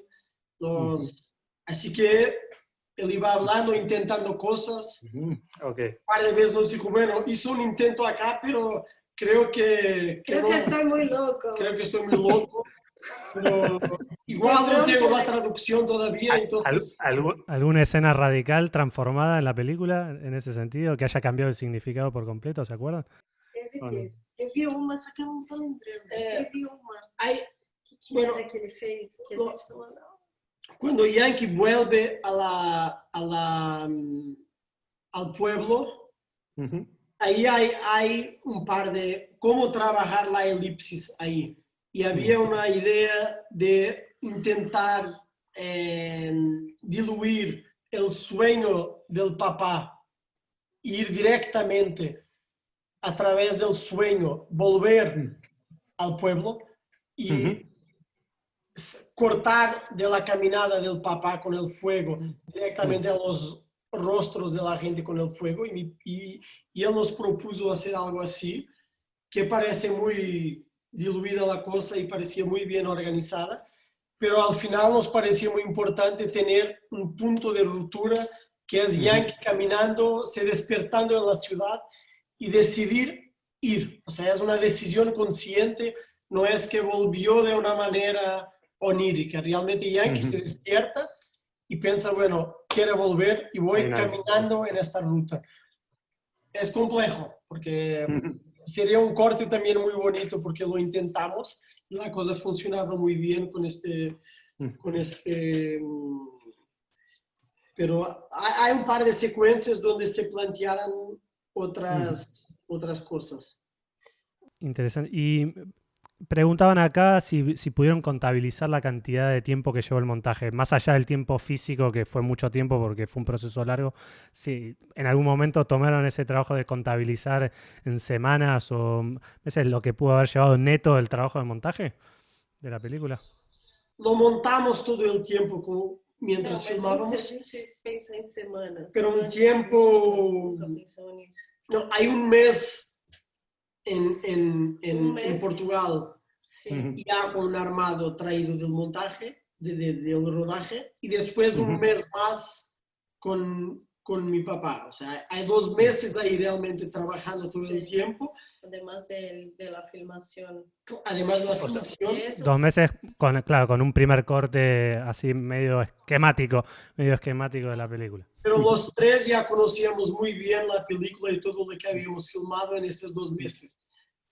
C: así que él iba hablando, intentando cosas.
A: Okay.
C: Un par de veces nos dijo, bueno, hizo un intento acá, pero creo que
B: Creo
C: no,
B: que estoy muy loco.
C: creo que estoy muy loco. Pero igual no tengo la traducción todavía, entonces...
A: ¿Alguna escena radical transformada en la película en ese sentido? Que haya cambiado el significado por completo, ¿se acuerdan?
B: Eu vi uma, só que eu não tô lembrando. Eu vi uma.
C: Hay,
B: Que
C: bueno,
B: era que ele fez? Que a gente falou, não.
C: cuando Yankee vuelve al pueblo, ahí hay un par de cómo trabajar la elipsis ahí. Y había una idea de intentar diluir el sueño del papá, ir directamente a través del sueño, volver al pueblo y cortar de la caminada del papá con el fuego directamente a los rostros de la gente con el fuego y él nos propuso hacer algo así, que parece muy diluida la cosa y parecía muy bien organizada, pero al final nos parecía muy importante tener un punto de ruptura que es Yankee caminando, se despertando en la ciudad y decidir ir. O sea, es una decisión consciente, no es que volvió de una manera onírica. Realmente Yankee se despierta y piensa, bueno, quiero volver y voy caminando en esta ruta. Es complejo, porque sería un corte también muy bonito, porque lo intentamos y la cosa funcionaba muy bien con este pero hay un par de secuencias donde se plantearan otras cosas.
A: Interesante. Y preguntaban acá si pudieron contabilizar la cantidad de tiempo que llevó el montaje, más allá del tiempo físico, que fue mucho tiempo porque fue un proceso largo, si en algún momento tomaron ese trabajo de contabilizar en semanas o meses lo que pudo haber llevado neto el trabajo de montaje de la película.
C: Lo montamos todo el tiempo mientras filmábamos.
B: A gente pensa em semanas.
C: Pero un tiempo... No, hay un mes en Portugal, ya con un armado traído del montaje, del rodaje, y después un mes más con mi papá. O sea, hay 2 meses ahí realmente trabajando todo el tiempo.
B: Además de la filmación.
C: Además de la filmación.
A: 2 meses con un primer corte así medio esquemático de la película.
C: Pero los 3 ya conocíamos muy bien la película y todo lo que habíamos filmado en esos 2 meses.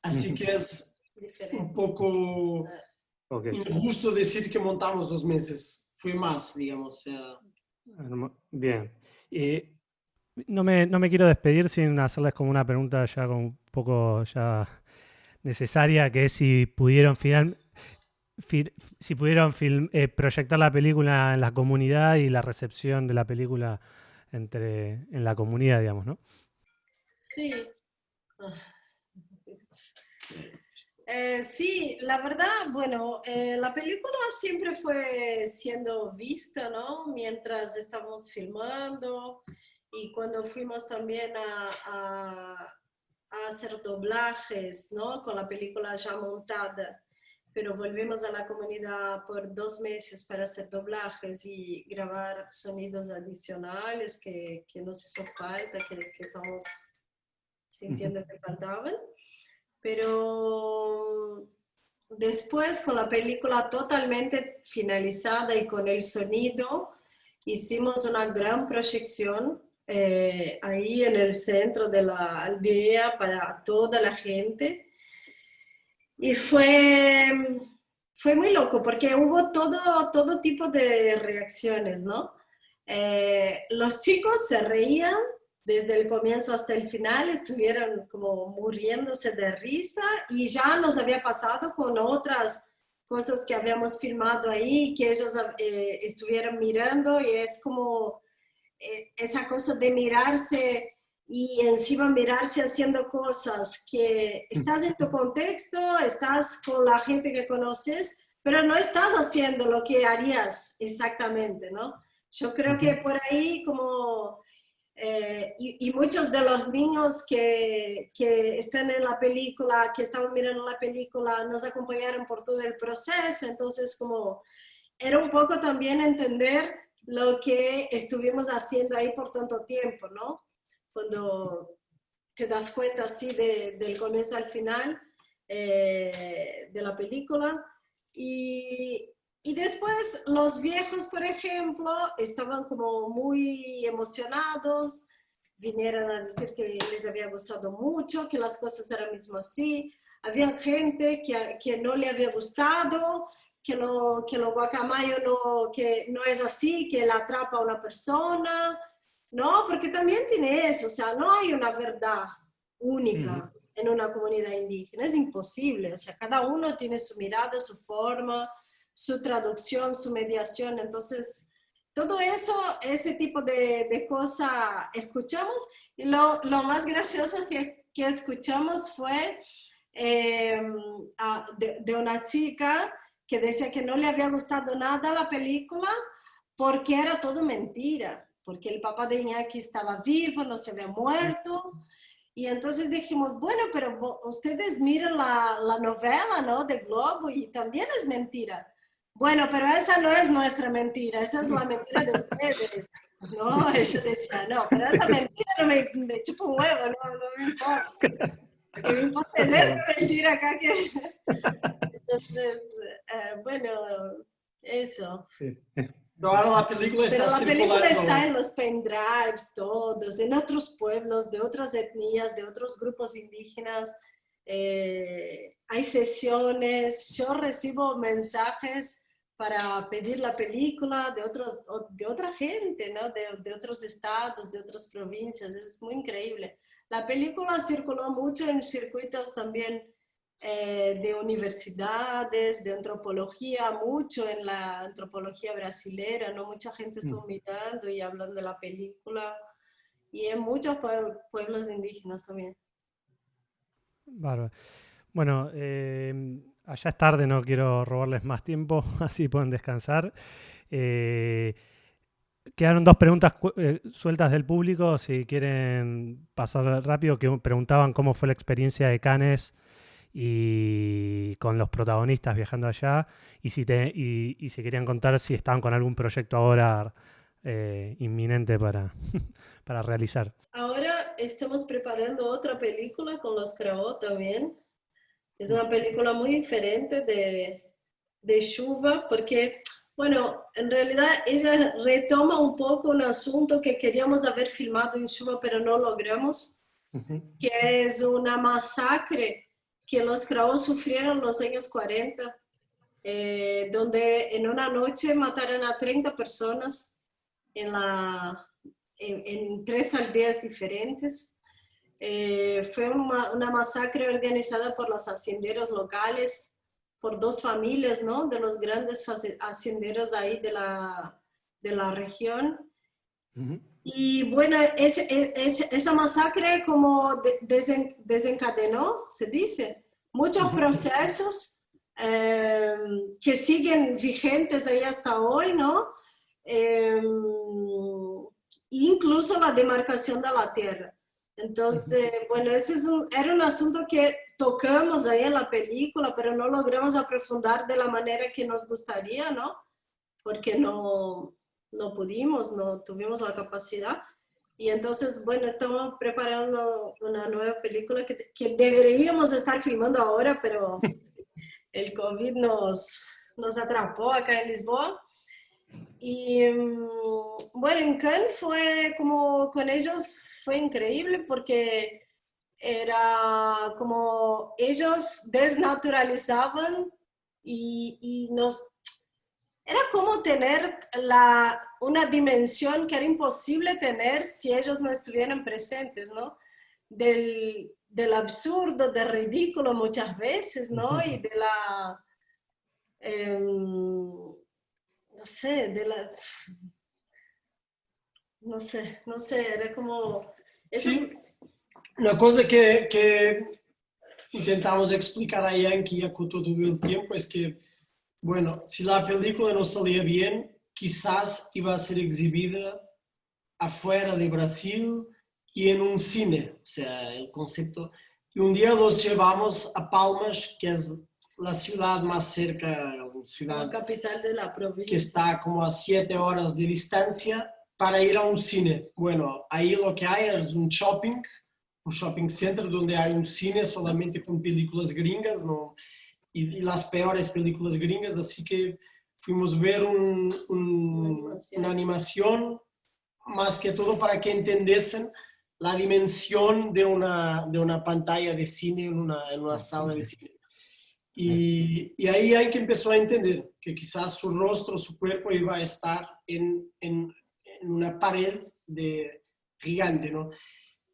C: Así que es un poco injusto decir que montamos 2 meses. Fue más, digamos. O sea.
A: Bien. No me quiero despedir sin hacerles como una pregunta ya con un poco ya necesaria, que es si pudieron proyectar la película en la comunidad y la recepción de la película en la comunidad, digamos, ¿no?
B: Sí. Sí, la verdad, bueno, la película siempre fue siendo vista, ¿no? Mientras estábamos filmando y cuando fuimos también a hacer doblajes, ¿no? Con la película ya montada, pero volvimos a la comunidad por 2 meses para hacer doblajes y grabar sonidos adicionales que nos hizo falta, que estamos sintiendo que faltaban. Pero después, con la película totalmente finalizada y con el sonido, hicimos una gran proyección ahí en el centro de la aldea para toda la gente. Y fue muy loco porque hubo todo tipo de reacciones, ¿no? Los chicos se reían desde el comienzo hasta el final, estuvieron como muriéndose de risa y ya nos había pasado con otras cosas que habíamos filmado ahí, que ellos estuvieron mirando y es como esa cosa de mirarse y encima mirarse haciendo cosas que estás en tu contexto, estás con la gente que conoces, pero no estás haciendo lo que harías exactamente, ¿no? Yo creo que por ahí como... y muchos de los niños que están en la película, que estaban mirando la película, nos acompañaron por todo el proceso, entonces como era un poco también entender lo que estuvimos haciendo ahí por tanto tiempo, ¿no? Cuando te das cuenta así del comienzo al final de la película. Y después los viejos, por ejemplo, estaban como muy emocionados, vinieron a decir que les había gustado mucho, que las cosas eran mismo así. Había gente que no le había gustado, que lo guacamayo que no es así, que la atrapa a una persona, ¿no? Porque también tiene eso, o sea, no hay una verdad única en una comunidad indígena, es imposible, o sea, cada uno tiene su mirada, su forma, su traducción, su mediación, entonces todo eso, ese tipo de cosas escuchamos y lo más gracioso que escuchamos fue de una chica que decía que no le había gustado nada la película porque era todo mentira, porque el papá de Iñaki estaba vivo, no se había muerto. Y entonces dijimos, bueno, pero ustedes miran la novela, ¿no? De Globo y también es mentira. Bueno, pero esa no es nuestra mentira, esa es la mentira de ustedes, ¿no? Ella decía, no, pero esa mentira no me chupa un huevo, no me importa. Lo que me importa es esta mentira acá que... Entonces, bueno, eso.
C: Pero ahora la película está
B: Pero la
C: circulando.
B: película está en los pendrives, todos, en otros pueblos, de otras etnias, de otros grupos indígenas. Hay sesiones, yo recibo mensajes para pedir la película de otra gente, ¿no? De otros estados, de otras provincias, es muy increíble. La película circuló mucho en circuitos también de universidades, de antropología, mucho en la antropología brasilera, ¿no? Mucha gente estuvo mirando y hablando de la película, y en muchos pueblos indígenas también.
A: Bárbaro. Bueno, allá es tarde, no quiero robarles más tiempo, así pueden descansar. Quedaron dos preguntas sueltas del público, si quieren pasar rápido, que preguntaban cómo fue la experiencia de Cannes y con los protagonistas viajando allá, y si querían contar si estaban con algún proyecto ahora inminente para realizar.
B: Ahora estamos preparando otra película con los Crao también. Es una película muy diferente de Shuva, porque, bueno, en realidad ella retoma un poco un asunto que queríamos haber filmado en Shuva, pero no logramos, que es una masacre que los Crao sufrieron en los años 40, donde en una noche mataron a 30 personas en 3 aldeas diferentes. Fue una masacre organizada por los hacienderos locales, por 2 familias, ¿no? De los grandes hacienderos ahí de la región. Y bueno, esa masacre como desencadenó, se dice, muchos procesos que siguen vigentes ahí hasta hoy, ¿no? Incluso la demarcación de la tierra. Entonces, bueno, era un asunto que tocamos ahí en la película, pero no logramos aprofundar de la manera que nos gustaría, ¿no? Porque no pudimos, no tuvimos la capacidad. Y entonces, bueno, estamos preparando una nueva película que deberíamos estar filmando ahora, pero el COVID nos atrapó acá en Lisboa. Y bueno, en Cannes fue como con ellos, fue increíble porque era como ellos desnaturalizaban y nos... Era como tener una dimensión que era imposible tener si ellos no estuvieran presentes, ¿no? Del absurdo, del ridículo muchas veces, ¿no? Y de la... no sé, no sé, era como... Eso,
C: Sí, una cosa que intentamos explicar a Yankee con todo el tiempo es que, bueno, si la película no salía bien, quizás iba a ser exhibida afuera de Brasil y en un cine, o sea, el concepto. Y un día los llevamos a Palmas, que es la ciudad más cerca, una ciudad
B: la capital de la
C: que
B: provincia.
C: está como a 7 horas de distancia, para ir a un cine. Bueno, ahí lo que hay es un shopping center donde hay un cine solamente con películas gringas, ¿no? Y las peores películas gringas, así que fuimos a ver una animación, más que todo para que entendiesen la dimensión de una pantalla de cine en una sala de cine. Y ahí hay que empezó a entender que quizás su rostro, su cuerpo iba a estar en una pared gigante, ¿no?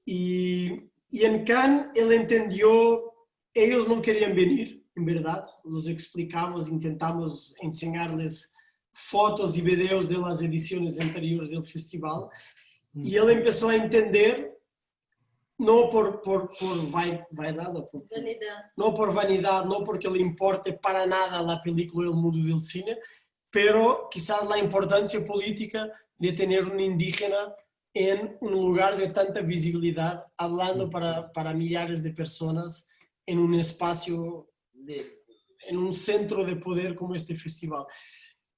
C: Y en Cannes él entendió, ellos no querían venir, en verdad, los explicamos, intentamos enseñarles fotos y videos de las ediciones anteriores del festival, y él empezó a entender, no por vaidad,
B: Vanidad.
C: no por vanidad, no porque le importe para nada la película y el mundo del cine, pero quizás la importancia política de tener un indígena en un lugar de tanta visibilidad, hablando para millares de personas en un espacio, en un centro de poder como este festival.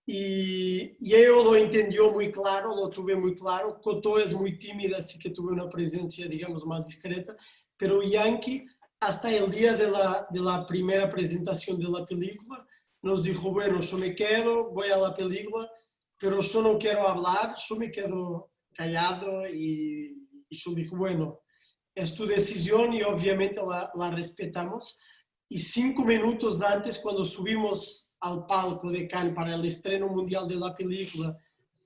C: Y yo lo entendió muy claro, lo tuve muy claro. Cotó es muy tímida, así que tuve una presencia, digamos, más discreta, pero Yankee, hasta el día de la primera presentación de la película, nos dijo, bueno, yo me quedo, voy a la película, pero yo no quiero hablar, yo me quedo callado y yo dije, bueno, es tu decisión y obviamente la respetamos. Y 5 minutos antes, cuando subimos al palco de Cannes para el estreno mundial de la película,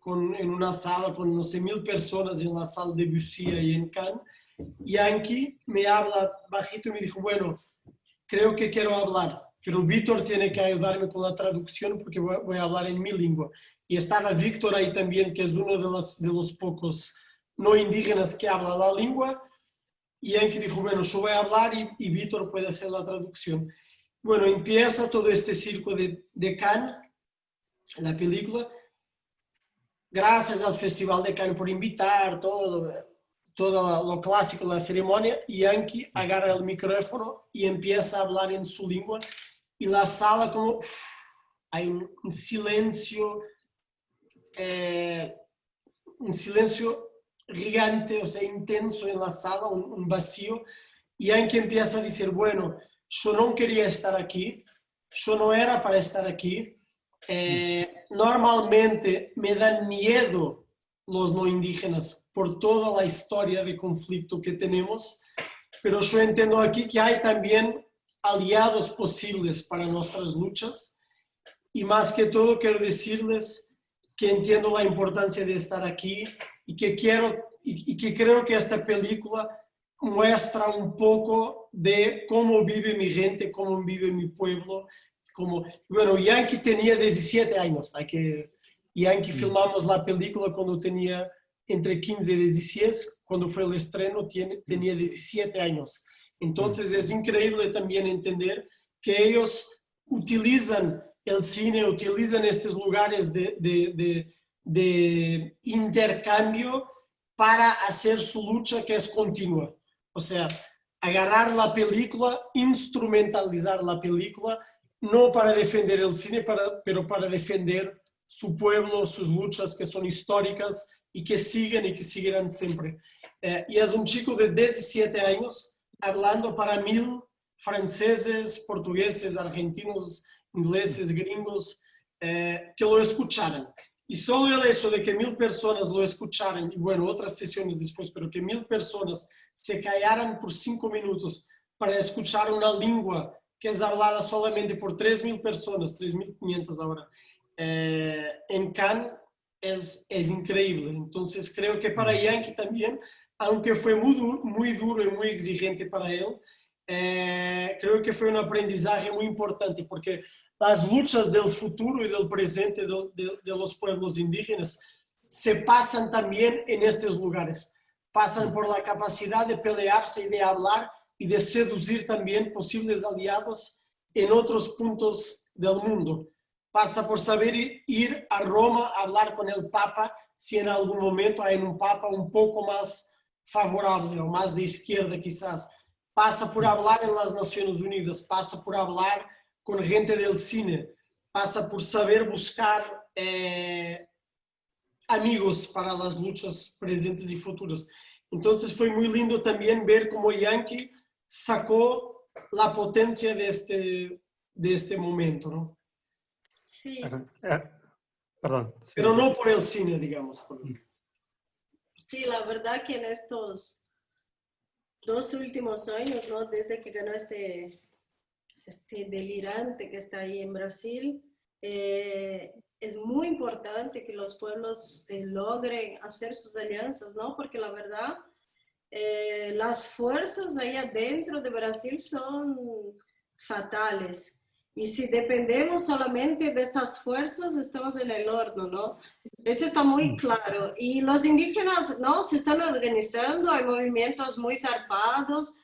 C: en una sala con no sé 1000 personas en la sala de Debussy ahí en Cannes, Yankee me habla bajito y me dijo, bueno, creo que quiero hablar, pero Víctor tiene que ayudarme con la traducción porque voy a hablar en mi lengua. Y estaba Víctor ahí también, que es uno de los pocos no indígenas que habla la lengua. Y Yankee dijo, bueno, yo voy a hablar y Víctor puede hacer la traducción. Bueno, empieza todo este circo de Cannes, la película. Gracias al Festival de Cannes por invitar, todo lo clásico de la ceremonia. Y Yankee agarra el micrófono y empieza a hablar en su lengua. Y la sala como... hay un silencio gigante, o sea, intenso en la sala, un vacío, y Yankee empieza a decir, bueno, yo no quería estar aquí, yo no era para estar aquí, normalmente me dan miedo los no indígenas por toda la historia de conflicto que tenemos, pero yo entiendo aquí que hay también aliados posibles para nuestras luchas, y más que todo quiero decirles que entiendo la importancia de estar aquí y que creo que esta película muestra un poco de cómo vive mi gente, cómo vive mi pueblo. Bueno, Yankee tenía 17 años. Yankee filmamos la película cuando tenía entre 15 y 16. Cuando fue el estreno tenía 17 años. Entonces es increíble también entender que ellos utilizan el cine, utilizan estos lugares de intercambio para hacer su lucha que es continua. O sea, agarrar la película, instrumentalizar la película, no para defender el cine, pero para defender su pueblo, sus luchas que son históricas y que siguen y que seguirán siempre. Y es un chico de 17 años hablando para 1000 franceses, portugueses, argentinos, ingleses, gringos, que lo escucharan. Y solo el hecho de que 1000 personas lo escucharan, y bueno, otras sesiones después, pero que 1000 personas se callaran por 5 minutos para escuchar una lengua que es hablada solamente por 3000 personas, 3500 ahora, en Cannes, es increíble. Entonces creo que para Yankee también, aunque fue muy duro y muy exigente para él, creo que fue un aprendizaje muy importante, porque las luchas del futuro y del presente de los pueblos indígenas se pasan también en estos lugares. Pasan por la capacidad de pelearse y de hablar y de seducir también posibles aliados en otros puntos del mundo. Pasa por saber ir a Roma a hablar con el Papa si en algún momento hay un Papa un poco más favorable o más de izquierda quizás. Pasa por hablar en las Naciones Unidas, pasa por hablar con gente del cine, pasa por saber buscar amigos para las luchas presentes y futuras. Entonces fue muy lindo también ver cómo Yankee sacó la potencia de este momento, ¿no?
B: Sí.
A: Perdón. Sí.
C: Pero no por el cine, digamos.
B: Sí, la verdad que en estos 2 últimos años, ¿no? Desde que ganó este delirante que está ahí en Brasil, es muy importante que los pueblos logren hacer sus alianzas, ¿no? Porque la verdad, las fuerzas ahí adentro de Brasil son fatales. Y si dependemos solamente de estas fuerzas, estamos en el horno, ¿no? Eso está muy claro. Y los indígenas, ¿no? Se están organizando, hay movimientos muy zarpados.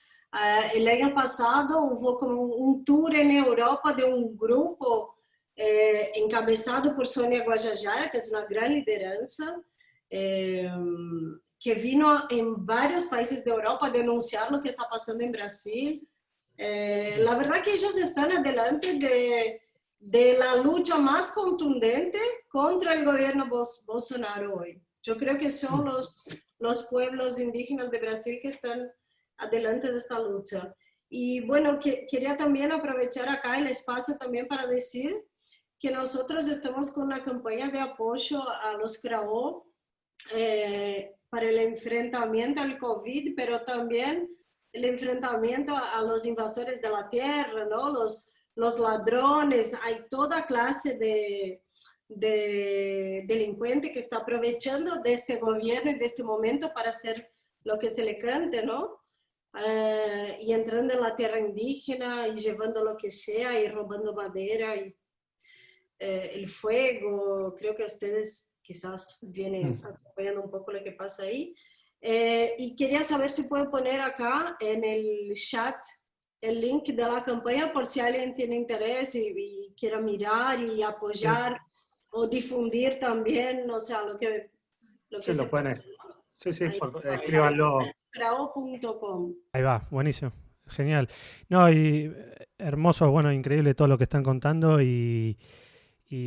B: El año pasado hubo como un tour en Europa de un grupo encabezado por Sonia Guajajara, que es una gran lideranza, que vino en varios países de Europa a denunciar lo que está pasando en Brasil. La verdad que ellos están adelante de la lucha más contundente contra el gobierno Bolsonaro hoy. Yo creo que son los pueblos indígenas de Brasil que están adelante de esta lucha. Y bueno, quería también aprovechar acá el espacio también para decir que nosotros estamos con una campaña de apoyo a los CRAO para el enfrentamiento al COVID, pero también el enfrentamiento a los invasores de la tierra, ¿no? Los ladrones, hay toda clase de delincuente que está aprovechando de este gobierno y de este momento para hacer lo que se le cante, ¿no? Y entrando en la tierra indígena y llevando lo que sea y robando madera y el fuego. Creo que ustedes quizás vienen acompañando un poco lo que pasa ahí. Y quería saber si puedo poner acá en el chat el link de la campaña por si alguien tiene interés y quiera mirar y apoyar o difundir también, o sea, lo que
A: Sí, lo pueden. Sí,
B: ahí,
A: escríbanlo.
B: crao.com.
A: Ahí va, buenísimo. Genial. No, y hermoso, bueno, increíble todo lo que están contando y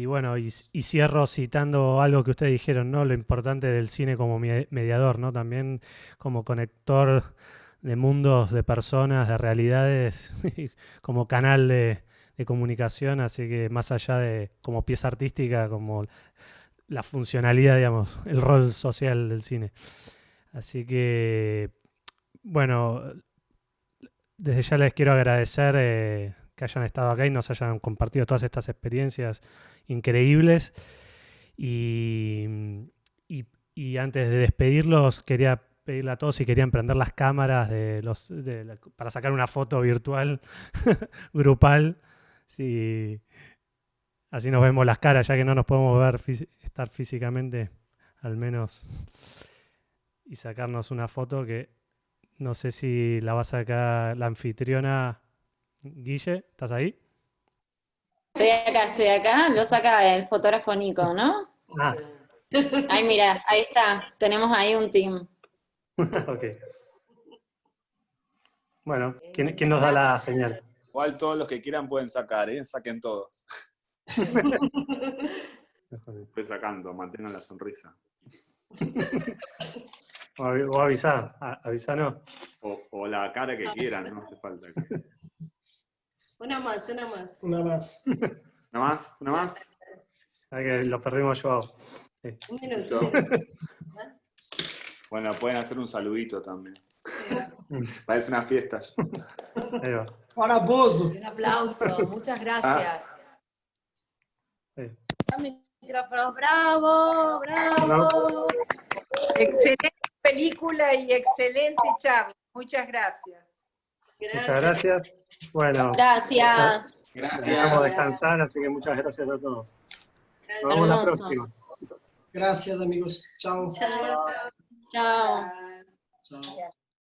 A: bueno, y cierro citando algo que ustedes dijeron, ¿no? Lo importante del cine como mediador, ¿no? También como conector de mundos, de personas, de realidades, como canal de comunicación, así que más allá de como pieza artística, como la funcionalidad, digamos, el rol social del cine. Así que, bueno, desde ya les quiero agradecer que hayan estado acá y nos hayan compartido todas estas experiencias increíbles. Y antes de despedirlos, quería pedirle a todos si querían prender las cámaras para sacar una foto virtual grupal. Sí, así nos vemos las caras, ya que no nos podemos ver estar físicamente, al menos, y sacarnos una foto que no sé si la va a sacar la anfitriona. Guille, ¿estás ahí?
D: Estoy acá. Lo saca el fotógrafo Nico, ¿no?
A: Ah.
D: Ay, mira, ahí está. Tenemos ahí un team.
A: Ok. Bueno, ¿quién nos da la señal?
E: Igual todos los que quieran pueden sacar, saquen todos. Estoy sacando, mantengan la sonrisa.
A: O avisá, avísanos.
E: O la cara que quieran, no hace falta.
B: Una más, una más.
C: Una más.
E: ¿Una más? ¿Una más?
A: Ay, que lo perdimos, Joao. Sí.
B: Un minuto.
E: Yo.
B: Un minuto.
E: Bueno, pueden hacer un saludito también.
A: Mm,
E: Parece una fiesta.
A: ahí va.
C: Para Bozo.
F: Un aplauso, muchas gracias.
A: Sí.
F: Micrófonos, bravo, bravo. Excelente película y excelente charla. Muchas gracias.
A: Muchas gracias. Bueno,
D: Gracias.
A: vamos a
E: Gracias.
A: descansar, así que muchas gracias a todos. Nos vemos la
D: Hermoso.
A: próxima.
C: Gracias, amigos. Chao.
B: Chao.
D: Chao.
C: Chao.